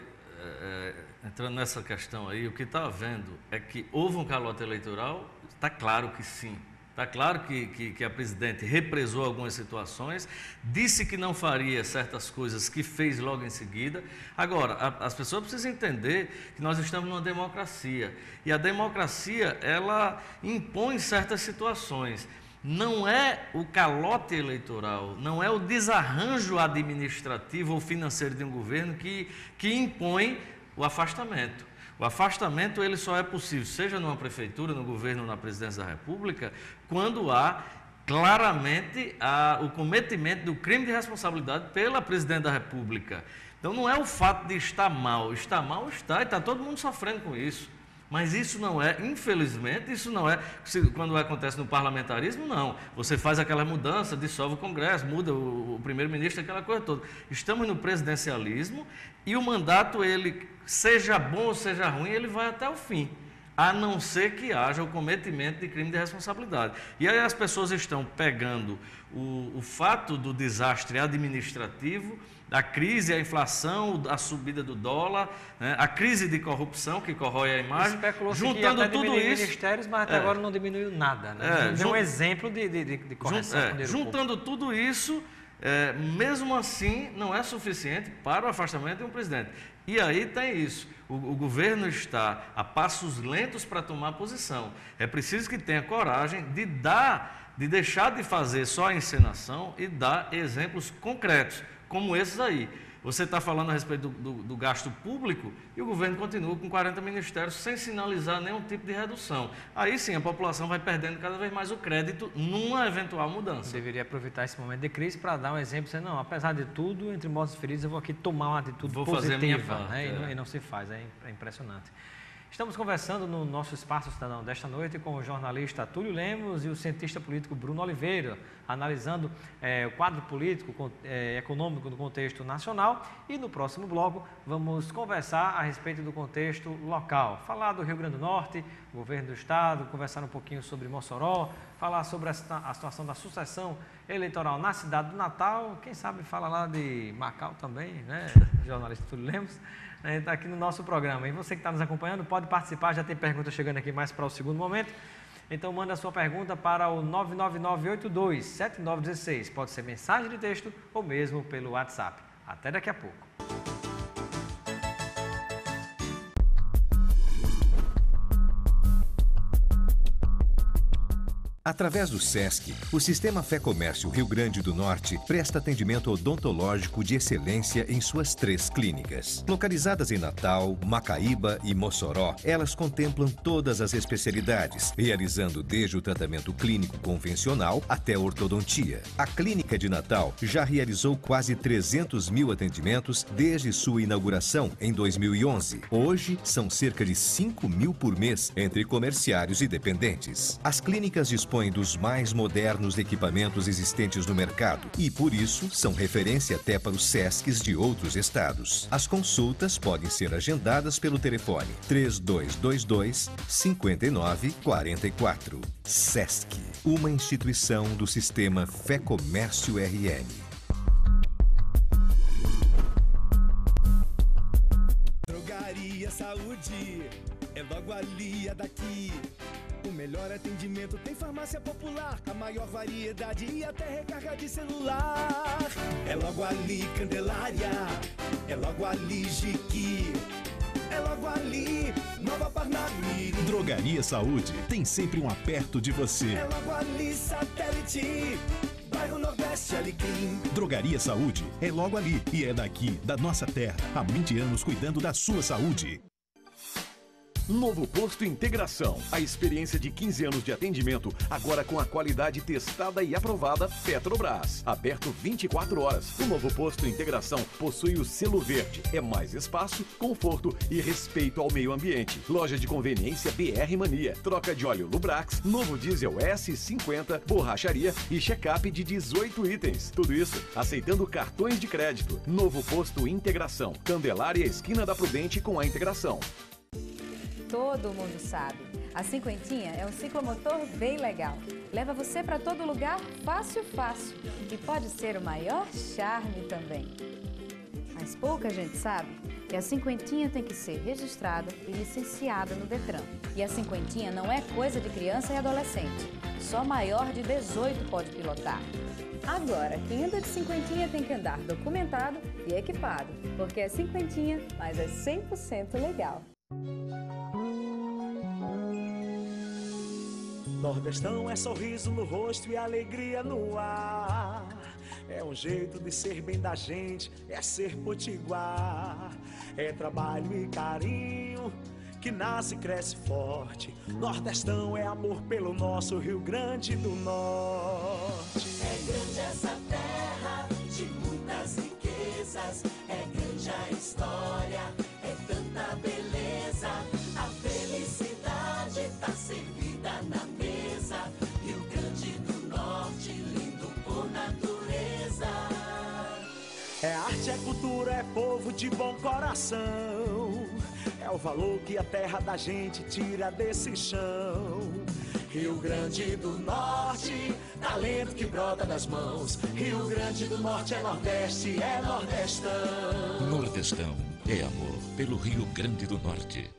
entrando nessa questão aí, o que está havendo é que houve um calote eleitoral, está claro que sim. Está claro que a presidente represou algumas situações, disse que não faria certas coisas que fez logo em seguida. Agora, as pessoas precisam entender que nós estamos numa democracia. E a democracia, ela impõe certas situações. Não é o calote eleitoral, não é o desarranjo administrativo ou financeiro de um governo que impõe o afastamento. O afastamento ele só é possível, seja numa prefeitura, no governo ou na presidência da República, quando há claramente o cometimento do crime de responsabilidade pela presidente da República. Então não é o fato de estar mal e está todo mundo sofrendo com isso. Mas isso não é, infelizmente, isso não é, quando acontece no parlamentarismo, não. Você faz aquela mudança, dissolve o Congresso, muda o primeiro-ministro, aquela coisa toda. Estamos no presidencialismo e o mandato, ele, seja bom ou seja ruim, ele vai até o fim, a não ser que haja o cometimento de crime de responsabilidade. E aí as pessoas estão pegando o fato do desastre administrativo, a crise, a inflação, a subida do dólar, né, a crise de corrupção que corrói a imagem, juntando tudo isso... ministérios, mas até agora não diminuiu nada, né? Não um exemplo de correção com dinheiro juntando público. Tudo isso, mesmo assim, não é suficiente para o afastamento de um presidente. E aí tem isso, o governo está a passos lentos para tomar posição. É preciso que tenha coragem de deixar de fazer só a encenação e dar exemplos concretos, como esses aí. Você está falando a respeito do gasto público e o governo continua com 40 ministérios sem sinalizar nenhum tipo de redução. Aí sim a população vai perdendo cada vez mais o crédito numa eventual mudança. Deveria aproveitar esse momento de crise para dar um exemplo, dizer, não, apesar de tudo, entre mortos e feridos, eu vou aqui tomar uma atitude positiva, fazer a minha parte, né? E não se faz, é impressionante. Estamos conversando no nosso Espaço Cidadão desta noite com o jornalista Túlio Lemos e o cientista político Bruno Oliveira, analisando o quadro político econômico no contexto nacional. E no próximo bloco vamos conversar a respeito do contexto local, falar do Rio Grande do Norte, governo do estado, conversar um pouquinho sobre Mossoró, falar sobre a situação da sucessão eleitoral na cidade do Natal, quem sabe falar lá de Macau também, né, jornalista Túlio Lemos. Está aqui no nosso programa. E você que está nos acompanhando pode participar, já tem pergunta chegando aqui mais para o segundo momento. Então manda a sua pergunta para o 999827916. Pode ser mensagem de texto ou mesmo pelo WhatsApp. Até daqui a pouco. Através do SESC, o Sistema Fé Comércio Rio Grande do Norte presta atendimento odontológico de excelência em suas 3 clínicas. Localizadas em Natal, Macaíba e Mossoró, elas contemplam todas as especialidades, realizando desde o tratamento clínico convencional até a ortodontia. A Clínica de Natal já realizou quase 300 mil atendimentos desde sua inauguração em 2011. Hoje, são cerca de 5 mil por mês entre comerciários e dependentes. As clínicas dispõem dispõem dos mais modernos equipamentos existentes no mercado e, por isso, são referência até para os SESCs de outros estados. As consultas podem ser agendadas pelo telefone 3222-5944. SESC, uma instituição do sistema Fé Comércio RN. Drogaria Saúde é logo ali, é daqui. O melhor atendimento tem farmácia popular, a maior variedade e até recarga de celular. É logo ali, Candelária, é logo ali, Jiqui, é logo ali, Nova Parnamirim. Drogaria Saúde tem sempre um aperto de você. É logo ali, Satélite, bairro Nordeste, Alecrim. Drogaria Saúde é logo ali e é daqui, da nossa terra. Há 20 anos cuidando da sua saúde. Novo Posto Integração. A experiência de 15 anos de atendimento, agora com a qualidade testada e aprovada Petrobras. Aberto 24 horas. O Novo Posto Integração possui o selo verde. É mais espaço, conforto e respeito ao meio ambiente. Loja de conveniência BR Mania. Troca de óleo Lubrax, novo diesel S50, borracharia e check-up de 18 itens. Tudo isso aceitando cartões de crédito. Novo Posto Integração. Candelária, esquina da Prudente com a Integração. Todo mundo sabe. A cinquentinha é um ciclomotor bem legal. Leva você para todo lugar fácil, fácil. E pode ser o maior charme também. Mas pouca gente sabe que a cinquentinha tem que ser registrada e licenciada no Detran. E a cinquentinha não é coisa de criança e adolescente. Só maior de 18 pode pilotar. Agora, quem anda de cinquentinha tem que andar documentado e equipado. Porque é cinquentinha, mas é 100% legal. Nordestão é sorriso no rosto e alegria no ar. É um jeito de ser bem da gente, é ser potiguar. É trabalho e carinho que nasce e cresce forte. Nordestão é amor pelo nosso Rio Grande do Norte. É grande essa terra de muitas riquezas. É grande a história, é tanta beleza. A felicidade tá servida na mesa. Rio Grande do Norte, lindo por natureza. É arte, é cultura, é povo de bom coração. É o valor que a terra da gente tira desse chão. Rio Grande do Norte, talento que brota das mãos. Rio Grande do Norte é Nordeste, é Nordestão. Nordestão é amor pelo Rio Grande do Norte.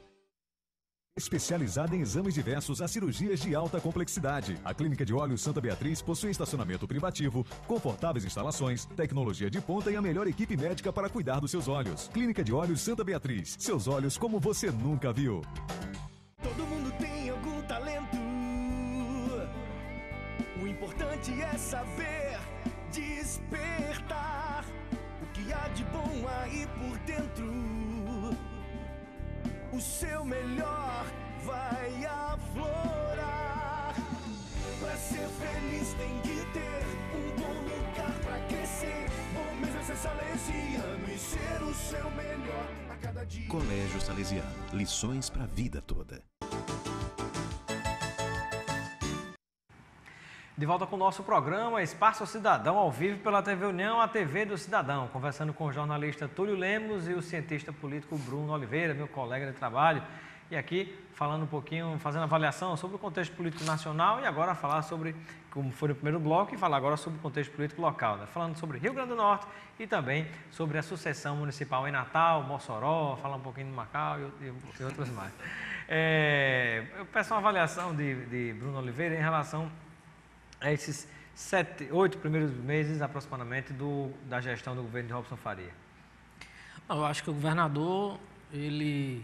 Especializada em exames diversos a cirurgias de alta complexidade. A Clínica de Olhos Santa Beatriz possui estacionamento privativo, confortáveis instalações, tecnologia de ponta e a melhor equipe médica para cuidar dos seus olhos. Clínica de Olhos Santa Beatriz. Seus olhos como você nunca viu. Todo mundo tem algum talento. O importante é saber despertar o que há de bom aí por dentro. O seu melhor vai aflorar. Pra ser feliz tem que ter um bom lugar pra crescer. Ou mesmo ser salesiano e ser o seu melhor a cada dia. Colégio Salesiano. Lições pra vida toda. De volta com o nosso programa Espaço Cidadão, ao vivo pela TV União, a TV do Cidadão. Conversando com o jornalista Túlio Lemos e o cientista político Bruno Oliveira, meu colega de trabalho. E aqui falando um pouquinho, fazendo avaliação sobre o contexto político nacional e agora falar sobre, como foi no primeiro bloco, e falar agora sobre o contexto político local, né? Falando sobre Rio Grande do Norte e também sobre a sucessão municipal em Natal, Mossoró, falar um pouquinho de Macau e outros mais. Eu peço uma avaliação de Bruno Oliveira em relação a esses 8 primeiros meses aproximadamente da gestão do governo de Robson Faria. Eu acho que o governador, de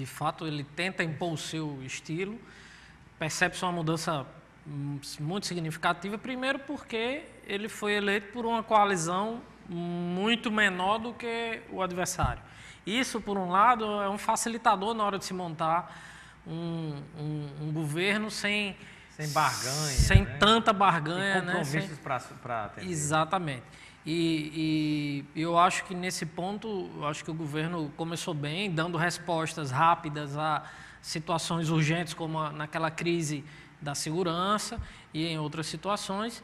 fato, ele tenta impor o seu estilo, percebe-se uma mudança muito significativa, primeiro porque ele foi eleito por uma coalizão muito menor do que o adversário. Isso, por um lado, é um facilitador na hora de se montar um governo sem barganha, sem tanta barganha, e compromissos para atender. Exatamente. E eu acho que nesse ponto, eu acho que o governo começou bem, dando respostas rápidas a situações urgentes, como naquela crise da segurança e em outras situações.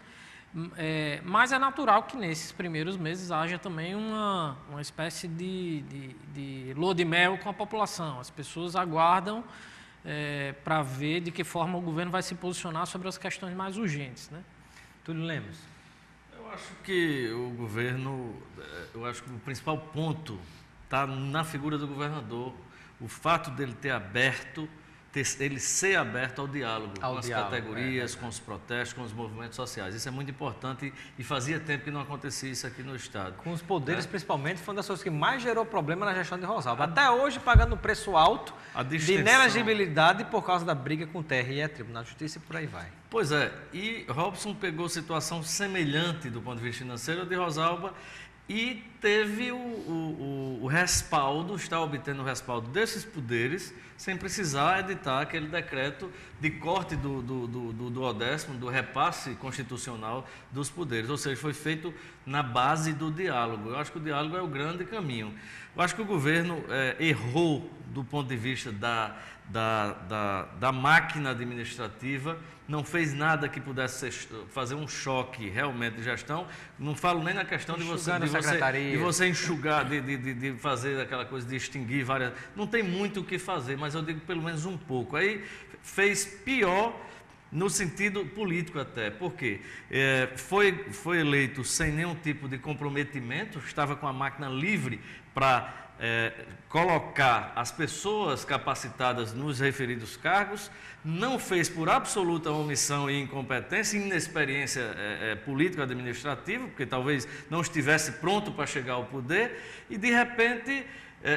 Mas é natural que nesses primeiros meses haja também uma espécie de lua de mel com a população. As pessoas aguardam para ver de que forma o governo vai se posicionar sobre as questões mais urgentes, né? Túlio Lemos. Eu acho que o governo, eu acho que o principal ponto está na figura do governador, o fato dele ter aberto, ele ser aberto ao diálogo com as categorias, com os protestos, com os movimentos sociais. Isso é muito importante e fazia tempo que não acontecia isso aqui no Estado. Com os poderes, principalmente, foi uma das coisas que mais gerou problema na gestão de Rosalba. Até hoje, pagando um preço alto de inelegibilidade por causa da briga com o TRE, Tribunal de Justiça e por aí vai. Pois é, e Robson pegou situação semelhante do ponto de vista financeiro de Rosalba e teve o respaldo, está obtendo o respaldo desses poderes, sem precisar editar aquele decreto de corte do Odécimo, do repasse constitucional dos poderes. Ou seja, foi feito na base do diálogo. Eu acho que o diálogo é o grande caminho. Eu acho que o governo errou do ponto de vista da máquina administrativa, não fez nada que pudesse fazer um choque realmente de gestão. Não falo nem na questão de você enxugar, de fazer aquela coisa de extinguir várias... Não tem muito o que fazer, mas eu digo pelo menos um pouco. Aí fez pior no sentido político até, porque foi eleito sem nenhum tipo de comprometimento, estava com a máquina livre para colocar as pessoas capacitadas nos referidos cargos, não fez por absoluta omissão e incompetência, inexperiência político-administrativa, porque talvez não estivesse pronto para chegar ao poder, e de repente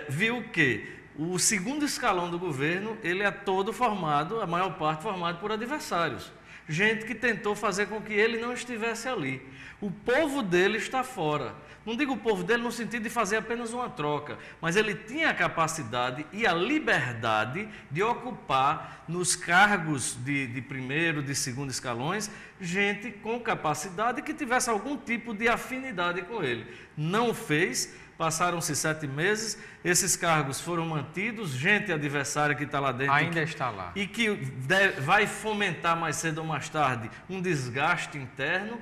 viu que o segundo escalão do governo, ele é todo formado, a maior parte formado por adversários. Gente que tentou fazer com que ele não estivesse ali. O povo dele está fora. Não digo o povo dele no sentido de fazer apenas uma troca, mas ele tinha a capacidade e a liberdade de ocupar nos cargos de primeiro, de segundo escalões, gente com capacidade que tivesse algum tipo de afinidade com ele. Não fez. Passaram-se 7 meses, esses cargos foram mantidos, gente adversária que está lá dentro... Ainda está lá. E que vai fomentar mais cedo ou mais tarde um desgaste interno.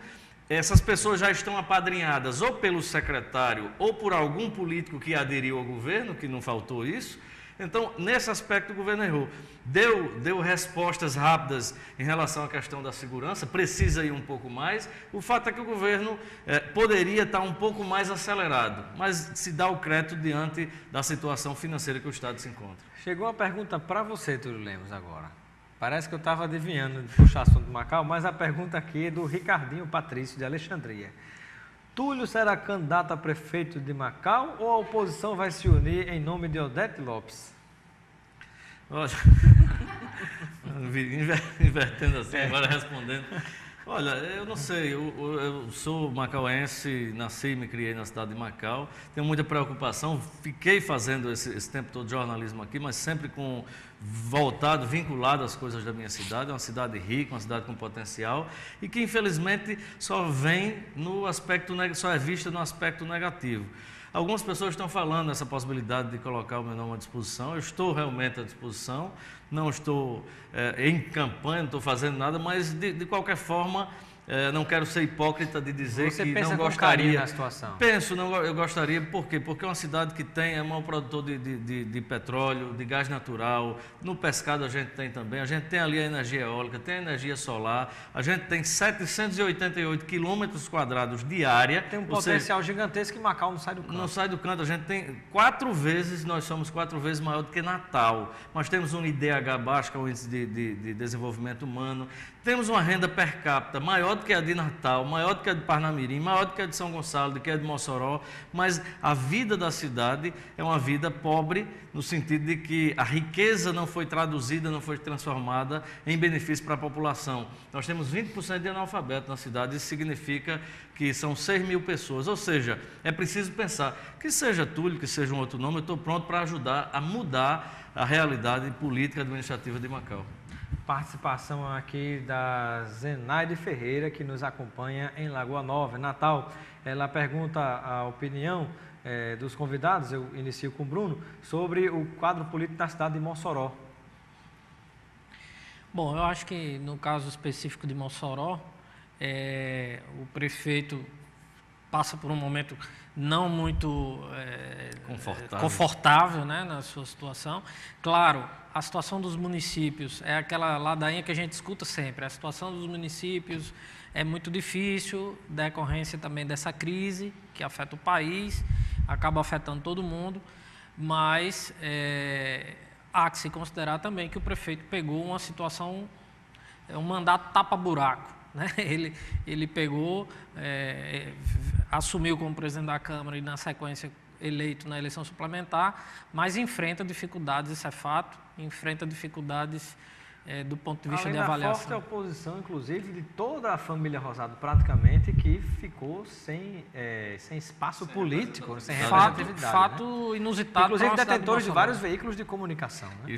Essas pessoas já estão apadrinhadas ou pelo secretário ou por algum político que aderiu ao governo, que não faltou isso. Então, nesse aspecto, o governo errou. Deu respostas rápidas em relação à questão da segurança, precisa ir um pouco mais. O fato é que o governo poderia estar um pouco mais acelerado, mas se dá o crédito diante da situação financeira que o Estado se encontra. Chegou uma pergunta para você, Túlio Lemos, agora. Parece que eu estava adivinhando de puxar assunto de Macau, mas a pergunta aqui é do Ricardinho Patrício, de Alexandria. Túlio será candidato a prefeito de Macau ou a oposição vai se unir em nome de Odete Lopes? Olha, invertendo assim, agora respondendo. Olha, eu não sei, eu sou macauense, nasci e me criei na cidade de Macau, tenho muita preocupação, fiquei fazendo esse tempo todo de jornalismo aqui, mas sempre vinculado às coisas da minha cidade, é uma cidade rica, uma cidade com potencial, e que infelizmente só é vista no aspecto negativo. Algumas pessoas estão falando nessa possibilidade de colocar o meu nome à disposição, eu estou realmente à disposição, não estou em campanha, não estou fazendo nada, mas de qualquer forma, não quero ser hipócrita de dizer Você que pensa não com gostaria. carinho na situação. Penso, eu gostaria, por quê? Porque é uma cidade que é o maior produtor de petróleo, de gás natural, no pescado a gente tem também, a gente tem ali a energia eólica, tem a energia solar, a gente tem 788 quilômetros quadrados de área. Tem um potencial gigantesco que Macau não sai do canto. Não sai do canto, a gente tem nós somos 4 vezes maior do que Natal. Nós temos um IDH baixo, que é o Índice de Desenvolvimento Humano, temos uma renda per capita maior do que a de Natal, maior do que a de Parnamirim, maior do que a de São Gonçalo, do que a de Mossoró, mas a vida da cidade é uma vida pobre, no sentido de que a riqueza não foi traduzida, não foi transformada em benefício para a população. Nós temos 20% de analfabetos na cidade, isso significa que são 6 mil pessoas, ou seja, é preciso pensar, que seja Túlio, que seja um outro nome, eu estou pronto para ajudar a mudar a realidade política e administrativa de Macau. Participação aqui da Zenaide Ferreira, que nos acompanha em Lagoa Nova, Natal. Ela pergunta a opinião dos convidados, eu inicio com o Bruno, sobre o quadro político da cidade de Mossoró. Bom, eu acho que no caso específico de Mossoró, o prefeito passa por um momento não muito confortável, né, na sua situação. Claro, a situação dos municípios é aquela ladainha que a gente escuta sempre. A situação dos municípios é muito difícil, decorrência também dessa crise que afeta o país, acaba afetando todo mundo, mas há que se considerar também que o prefeito pegou uma situação, um mandato tapa-buraco. Né? Ele pegou, assumiu como presidente da Câmara e, na sequência, eleito na eleição suplementar, mas enfrenta dificuldades, isso é fato, enfrenta dificuldades do ponto de vista de avaliação. Além da forte oposição, inclusive, de toda a família Rosado, praticamente, que ficou sem espaço político, sem representatividade. Fato inusitado. Inclusive detentores de vários veículos de comunicação. Né?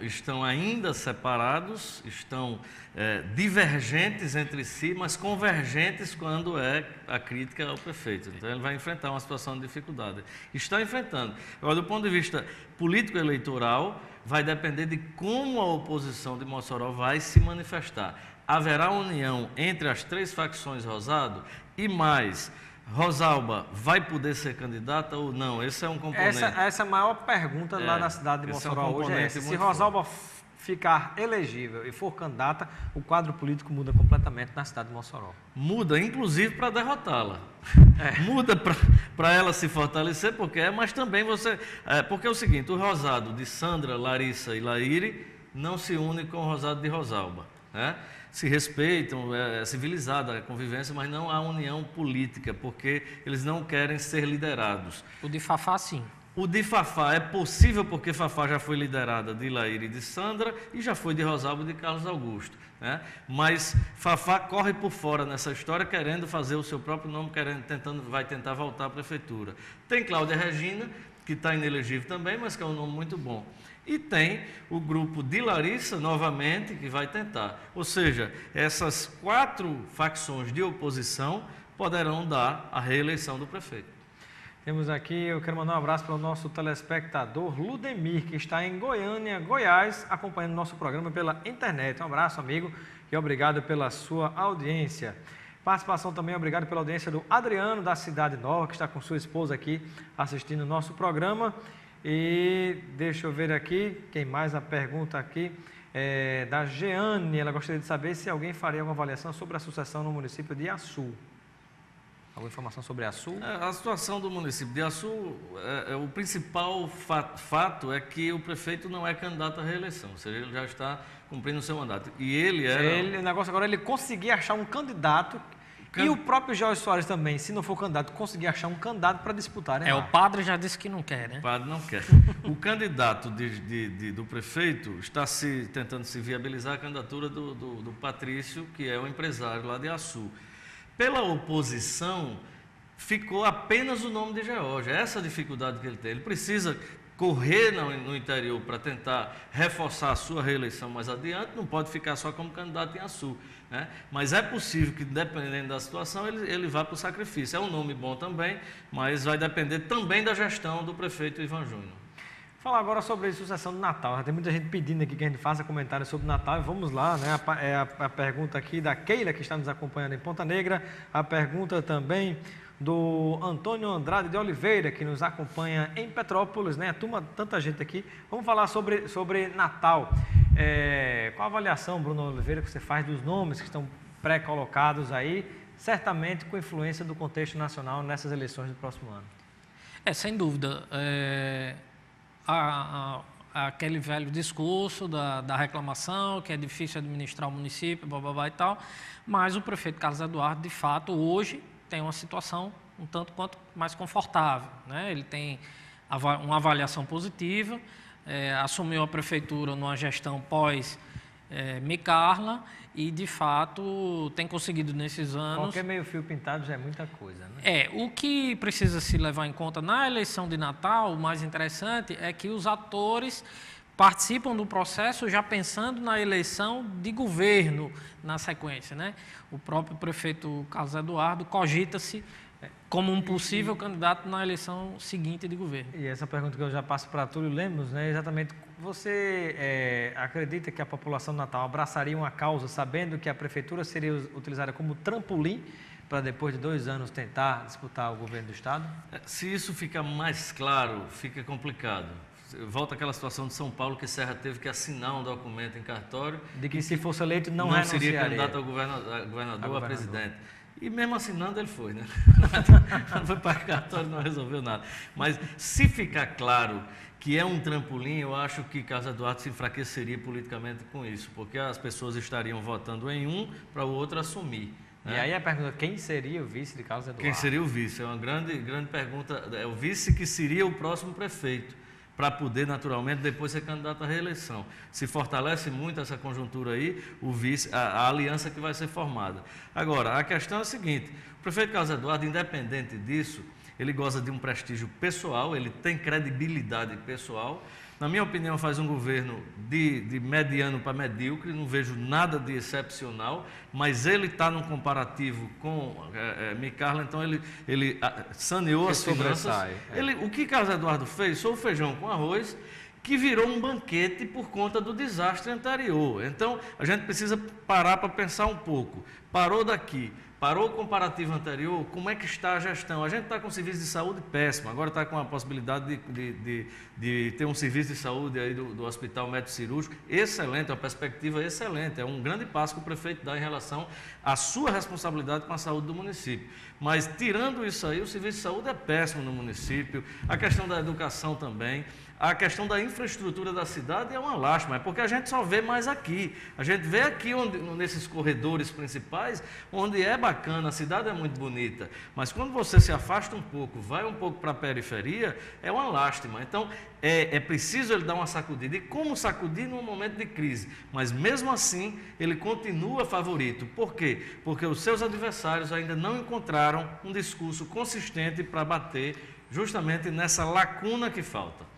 Estão ainda separados, estão divergentes entre si, mas convergentes quando é a crítica ao prefeito. Então, ele vai enfrentar uma situação de dificuldade. Está enfrentando. Agora, do ponto de vista político-eleitoral, vai depender de como a oposição de Mossoró vai se manifestar. Haverá união entre as 3 facções Rosado e mais, Rosalba vai poder ser candidata ou não? Esse é um componente. Essa é a maior pergunta lá na cidade de Mossoró hoje. Se Rosalba ficar elegível e for candidata, o quadro político muda completamente na cidade de Mossoró. Muda, inclusive, para derrotá-la. Muda para ela se fortalecer, mas também porque é o seguinte, o Rosado de Sandra, Larissa e Laíre não se une com o Rosado de Rosalba. Né? Se respeitam, é civilizada a convivência, mas não há união política, porque eles não querem ser liderados. O de Fafá, sim. O de Fafá é possível porque Fafá já foi liderada de Laíre e de Sandra e já foi de Rosalba e de Carlos Augusto. Né? Mas Fafá corre por fora nessa história, querendo fazer o seu próprio nome, vai tentar voltar à prefeitura. Tem Cláudia Regina, que está inelegível também, mas que é um nome muito bom. E tem o grupo de Larissa, novamente, que vai tentar. Ou seja, essas 4 facções de oposição poderão dar a reeleição do prefeito. Temos aqui, eu quero mandar um abraço para o nosso telespectador Ludemir, que está em Goiânia, Goiás, acompanhando o nosso programa pela internet. Um abraço, amigo, e obrigado pela sua audiência. Participação também, obrigado pela audiência do Adriano, da Cidade Nova, que está com sua esposa aqui assistindo o nosso programa. E deixa eu ver aqui, quem mais a pergunta aqui é da Jeane. Ela gostaria de saber se alguém faria alguma avaliação sobre a sucessão no município de Açu. Alguma informação sobre Açu? A situação do município de Açu, o principal fato é que o prefeito não é candidato à reeleição, ou seja, ele já está cumprindo o seu mandato. E o negócio agora é ele conseguir achar um candidato, e o próprio Jorge Soares também, se não for candidato, conseguir achar um candidato para disputar. Né? O padre já disse que não quer, né? O padre não quer. O candidato do prefeito está tentando se viabilizar a candidatura do Patrício, que é um empresário lá de Açu. Pela oposição, ficou apenas o nome de George. Essa é a dificuldade que ele tem. Ele precisa correr no interior para tentar reforçar a sua reeleição mais adiante, não pode ficar só como candidato em Açu. Né? Mas é possível que, dependendo da situação, ele vá para o sacrifício. É um nome bom também, mas vai depender também da gestão do prefeito Ivan Júnior. Falar agora sobre a sucessão do Natal. Já tem muita gente pedindo aqui que a gente faça comentários sobre o Natal. Vamos lá, né? A pergunta aqui da Keila, que está nos acompanhando em Ponta Negra. A pergunta também do Antônio Andrade de Oliveira, que nos acompanha em Petrópolis, né? Tanta gente aqui. Vamos falar sobre Natal. Qual a avaliação, Bruno Oliveira, que você faz dos nomes que estão pré-colocados aí, certamente com influência do contexto nacional nessas eleições do próximo ano? Sem dúvida. Aquele velho discurso da reclamação, que é difícil administrar o município, blá e tal, mas o prefeito Carlos Eduardo, de fato, hoje tem uma situação um tanto quanto mais confortável. Né? Ele tem uma avaliação positiva, assumiu a prefeitura numa gestão pós-Micarla e, de fato, tem conseguido nesses anos... Qualquer meio fio pintado já é muita coisa, né? O que precisa se levar em conta na eleição de Natal, o mais interessante é que os atores participam do processo já pensando na eleição de governo na sequência, né? O próprio prefeito Carlos Eduardo cogita-se como um possível candidato na eleição seguinte de governo. E essa pergunta que eu já passo para Túlio Lemos, né, exatamente você acredita que a população de Natal abraçaria uma causa sabendo que a prefeitura seria utilizada como trampolim para depois de 2 anos tentar disputar o governo do Estado? Se isso fica mais claro, fica complicado. Volta àquela situação de São Paulo, que Serra teve que assinar um documento em cartório. De que se fosse eleito não seria candidato a governador ou a presidente. E mesmo assinando ele foi, né? Não foi para cartório, não resolveu nada. Mas se ficar claro que é um trampolim, eu acho que Carlos Eduardo se enfraqueceria politicamente com isso, porque as pessoas estariam votando em um para o outro assumir. E aí a pergunta, quem seria o vice de Carlos Eduardo? Quem seria o vice? É uma grande pergunta. É o vice que seria o próximo prefeito, para poder, naturalmente, depois ser candidato à reeleição. Se fortalece muito essa conjuntura aí, o vice, a aliança que vai ser formada. Agora, a questão é a seguinte, o prefeito Carlos Eduardo, independente disso, ele goza de um prestígio pessoal, ele tem credibilidade pessoal. Na minha opinião, faz um governo de mediano para medíocre, não vejo nada de excepcional, mas ele está num comparativo com Micarla, então ele saneou as finanças. O que Carlos Eduardo fez? Só o feijão com arroz, que virou um banquete por conta do desastre anterior. Então, a gente precisa parar para pensar um pouco. Parou daqui. Parou o comparativo anterior, como é que está a gestão? A gente está com um serviço de saúde péssimo, agora está com a possibilidade de ter um serviço de saúde aí do Hospital Médico Cirúrgico excelente, uma perspectiva excelente, é um grande passo que o prefeito dá em relação à sua responsabilidade com a saúde do município. Mas, tirando isso aí, o serviço de saúde é péssimo no município, a questão da educação também. A questão da infraestrutura da cidade é uma lástima, é porque a gente só vê mais aqui. A gente vê aqui, nesses corredores principais, onde é bacana, a cidade é muito bonita. Mas quando você se afasta um pouco, vai um pouco para a periferia, é uma lástima. Então, é preciso ele dar uma sacudida. E como sacudir num momento de crise? Mas, mesmo assim, ele continua favorito. Por quê? Porque os seus adversários ainda não encontraram um discurso consistente para bater justamente nessa lacuna que falta.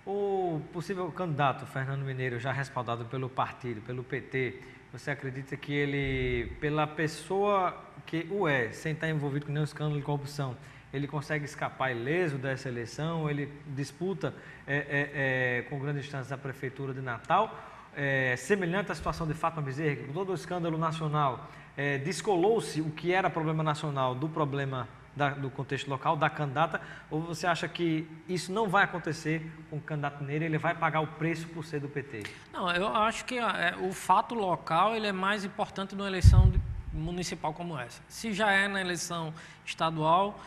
O possível candidato Fernando Mineiro, já respaldado pelo partido, pelo PT, você acredita que ele, pela pessoa que sem estar envolvido com nenhum escândalo de corrupção, ele consegue escapar ileso dessa eleição? Ele disputa com grande distância a prefeitura de Natal? Semelhante à situação de Fátima Bezerra, com todo o escândalo nacional, descolou-se o que era problema nacional do problema do contexto local, da candidata, ou você acha que isso não vai acontecer com o candidato Mineiro, ele vai pagar o preço por ser do PT? Não, eu acho que o fato local ele é mais importante numa eleição municipal como essa. Se já é na eleição estadual,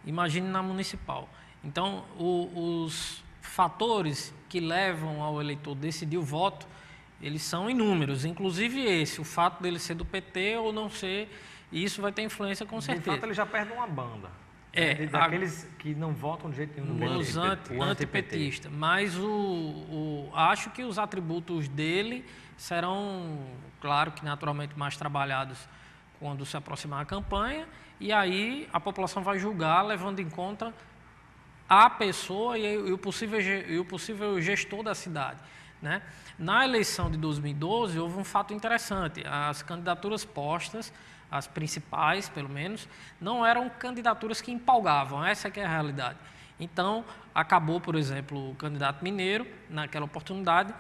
imagine na municipal. Então, os fatores que levam ao eleitor decidir o voto, eles são inúmeros, inclusive o fato dele ser do PT ou não ser. E isso vai ter influência com certeza. De fato, ele já perde uma banda. Daqueles que não votam de jeito nenhum no os antipetistas. Mas acho que os atributos dele serão, claro que naturalmente, mais trabalhados quando se aproximar a campanha. E aí a população vai julgar, levando em conta a pessoa e o possível gestor da cidade, né? Na eleição de 2012, houve um fato interessante. As candidaturas postas, as principais, pelo menos, não eram candidaturas que empolgavam, essa é que é a realidade. Então, acabou, por exemplo, o candidato Mineiro, naquela oportunidade,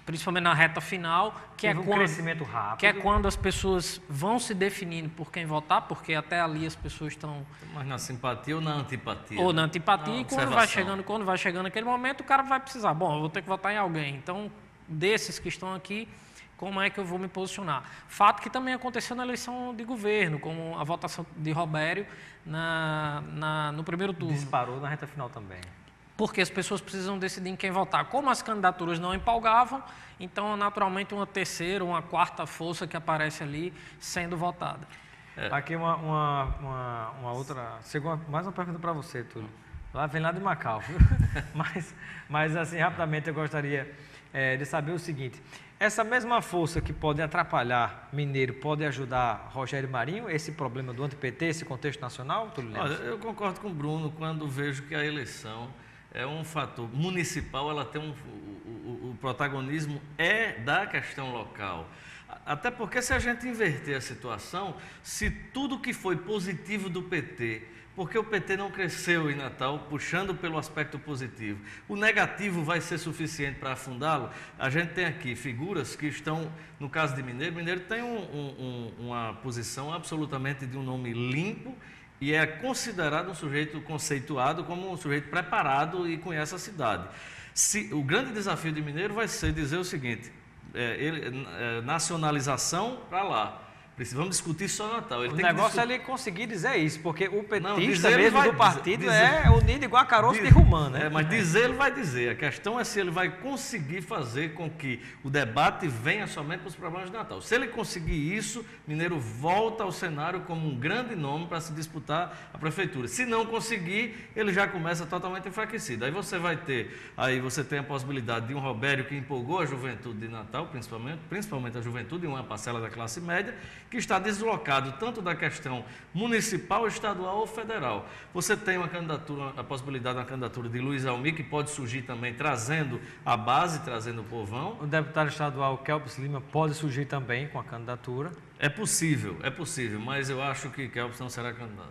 principalmente na reta final, que é crescimento rápido. Que é quando as pessoas vão se definindo por quem votar, porque até ali as pessoas estão... Mas na simpatia ou na antipatia? Ou na antipatia, e quando vai chegando aquele momento, o cara vai precisar, eu vou ter que votar em alguém. Então, desses que estão aqui, como é que eu vou me posicionar? Fato que também aconteceu na eleição de governo, como a votação de Robério no primeiro turno. Disparou na reta final também. Porque as pessoas precisam decidir em quem votar. Como as candidaturas não empolgavam, então, naturalmente, uma terceira, uma quarta força que aparece ali sendo votada. Aqui uma outra... Mais uma pergunta para você, Túlio. Vem lá de Macau. mas, assim, rapidamente eu gostaria de saber o seguinte. Essa mesma força que pode atrapalhar Mineiro pode ajudar Rogério Marinho, esse problema do anti-PT, esse contexto nacional, Túlio Neves? Olha, eu concordo com o Bruno quando vejo que a eleição é um fator municipal, ela tem o protagonismo da questão local. Até porque se a gente inverter a situação, se tudo que foi positivo do PT Porque o PT não cresceu em Natal, puxando pelo aspecto positivo. O negativo vai ser suficiente para afundá-lo? A gente tem aqui figuras que estão, no caso de Mineiro, Mineiro tem uma posição absolutamente de um nome limpo e é considerado um sujeito conceituado como um sujeito preparado e conhece a cidade. O grande desafio de Mineiro vai ser dizer o seguinte, nacionalização para lá. Vamos discutir só Natal. O negócio é ele conseguir dizer isso, porque o petista mesmo do partido é unido igual a caroço de romã, né? Mas dizer ele vai dizer. A questão é se ele vai conseguir fazer com que o debate venha somente para os problemas de Natal. Se ele conseguir isso, Mineiro volta ao cenário como um grande nome para se disputar a prefeitura. Se não conseguir, ele já começa totalmente enfraquecido. Aí você tem a possibilidade de um Robério que empolgou a juventude de Natal, principalmente a juventude e uma parcela da classe média, que está deslocado tanto da questão municipal, estadual ou federal. Você tem a possibilidade de uma candidatura de Luiz Almir, que pode surgir também trazendo a base, trazendo o povão. O deputado estadual Kelps Lima pode surgir também com a candidatura. É possível, mas eu acho que Kelps não será candidato.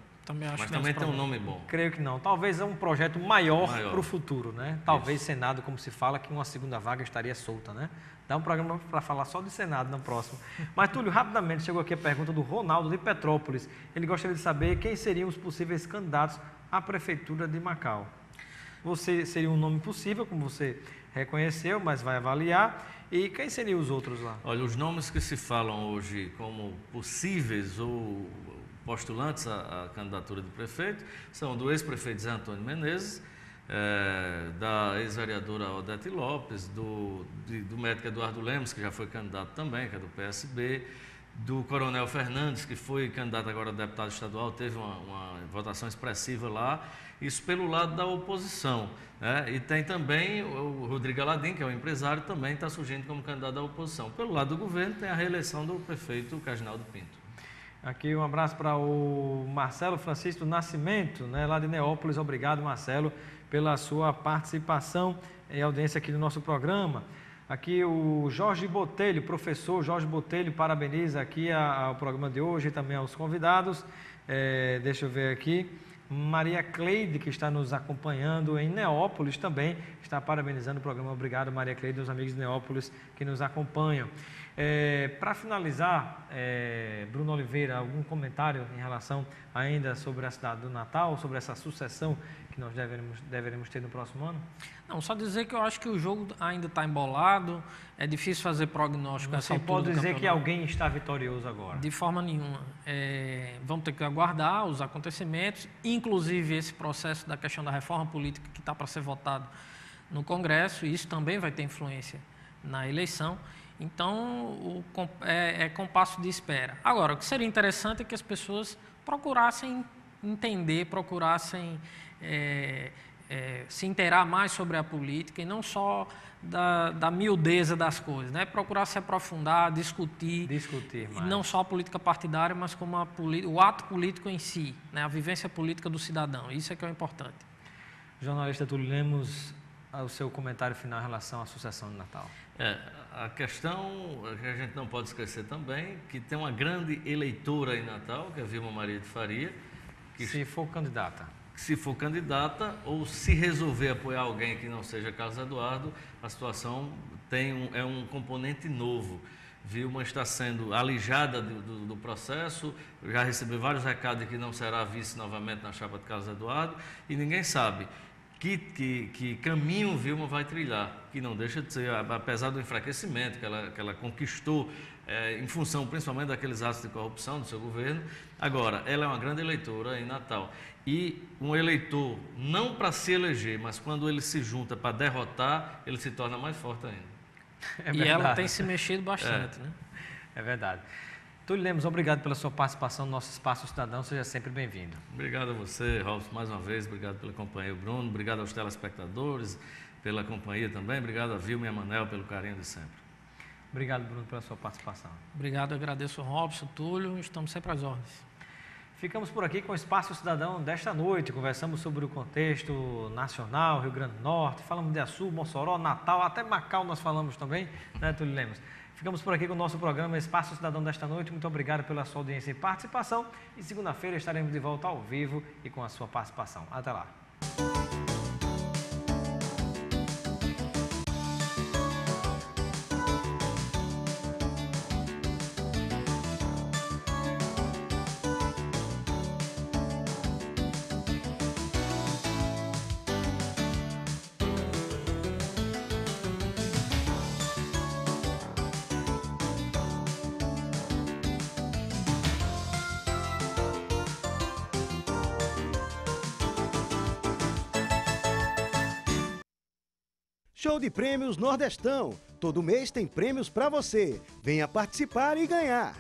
Mas também tem um nome bom. Creio que não. Talvez é um projeto maior para o futuro, né? Talvez Senado, como se fala, que uma segunda vaga estaria solta, né? Dá um programa para falar só de Senado no próximo. Mas, Túlio, rapidamente chegou aqui a pergunta do Ronaldo de Petrópolis. Ele gostaria de saber quem seriam os possíveis candidatos à Prefeitura de Macau. Você seria um nome possível, como você reconheceu, mas vai avaliar. E quem seriam os outros lá? Olha, os nomes que se falam hoje como possíveis ou postulantes à candidatura de prefeito são do ex-prefeito Zé Antônio Menezes, da ex-vereadora Odete Lopes, do médico Eduardo Lemos, que já foi candidato também, que é do PSB, do Coronel Fernandes, que foi candidato agora a deputado estadual, teve uma votação expressiva lá, isso pelo lado da oposição, né? E tem também o Rodrigo Aladim, que é um empresário, também está surgindo como candidato da oposição. Pelo lado do governo tem a reeleição do prefeito Caginaldo Pinto. Aqui um abraço para o Marcelo Francisco Nascimento, né, lá de Neópolis. Obrigado, Marcelo, pela sua participação e audiência aqui no nosso programa. Aqui o Jorge Botelho, professor Jorge Botelho, parabeniza aqui ao programa de hoje e também aos convidados. Deixa eu ver aqui. Maria Cleide, que está nos acompanhando em Neópolis também, está parabenizando o programa. Obrigado, Maria Cleide, e os amigos de Neópolis que nos acompanham. Para finalizar, Bruno Oliveira, algum comentário em relação ainda sobre a cidade do Natal, sobre essa sucessão que nós deveremos ter no próximo ano? Não, só dizer que eu acho que o jogo ainda está embolado, é difícil fazer prognóstico. Você pode dizer que alguém está vitorioso agora? De forma nenhuma. Vamos ter que aguardar os acontecimentos, inclusive esse processo da questão da reforma política que está para ser votado no Congresso, e isso também vai ter influência na eleição. Então, é compasso de espera. Agora, o que seria interessante é que as pessoas procurassem entender, procurassem se inteirar mais sobre a política e não só da miudeza das coisas, né? Procurar se aprofundar, discutir mais. Não só a política partidária, mas como o ato político em si, né? A vivência política do cidadão. Isso é que é o importante. Jornalista Túlio Lemos, o seu comentário final em relação à sucessão de Natal. A questão que a gente não pode esquecer também, que tem uma grande eleitora em Natal, que é a Vilma Maria de Faria. Se for candidata ou se resolver apoiar alguém que não seja Carlos Eduardo, a situação é um componente novo. Vilma está sendo alijada do processo, já recebeu vários recados de que não será vice novamente na chapa de Carlos Eduardo, e ninguém sabe que caminho Vilma vai trilhar, que não deixa de ser, apesar do enfraquecimento que ela conquistou, em função principalmente daqueles atos de corrupção do seu governo. Agora, ela é uma grande eleitora em Natal. E um eleitor, não para se eleger, mas quando ele se junta para derrotar, ele se torna mais forte ainda. E ela tem se mexido bastante, né? É verdade. Túlio Lemos, obrigado pela sua participação no nosso Espaço Cidadão, seja sempre bem-vindo. Obrigado a você, Robson, mais uma vez, obrigado pela companhia, Bruno, obrigado aos telespectadores pela companhia também, obrigado a Vilma e a Manel pelo carinho de sempre. Obrigado, Bruno, pela sua participação. Obrigado, agradeço o Robson, Túlio, estamos sempre às ordens. Ficamos por aqui com o Espaço Cidadão desta noite. Conversamos sobre o contexto nacional, Rio Grande do Norte, falamos de Açu, Mossoró, Natal, até Macau nós falamos também, né, Túlio Lemos? Ficamos por aqui com o nosso programa Espaço Cidadão desta noite. Muito obrigado pela sua audiência e participação. E segunda-feira estaremos de volta ao vivo e com a sua participação. Até lá. Show de Prêmios Nordestão. Todo mês tem prêmios para você. Venha participar e ganhar.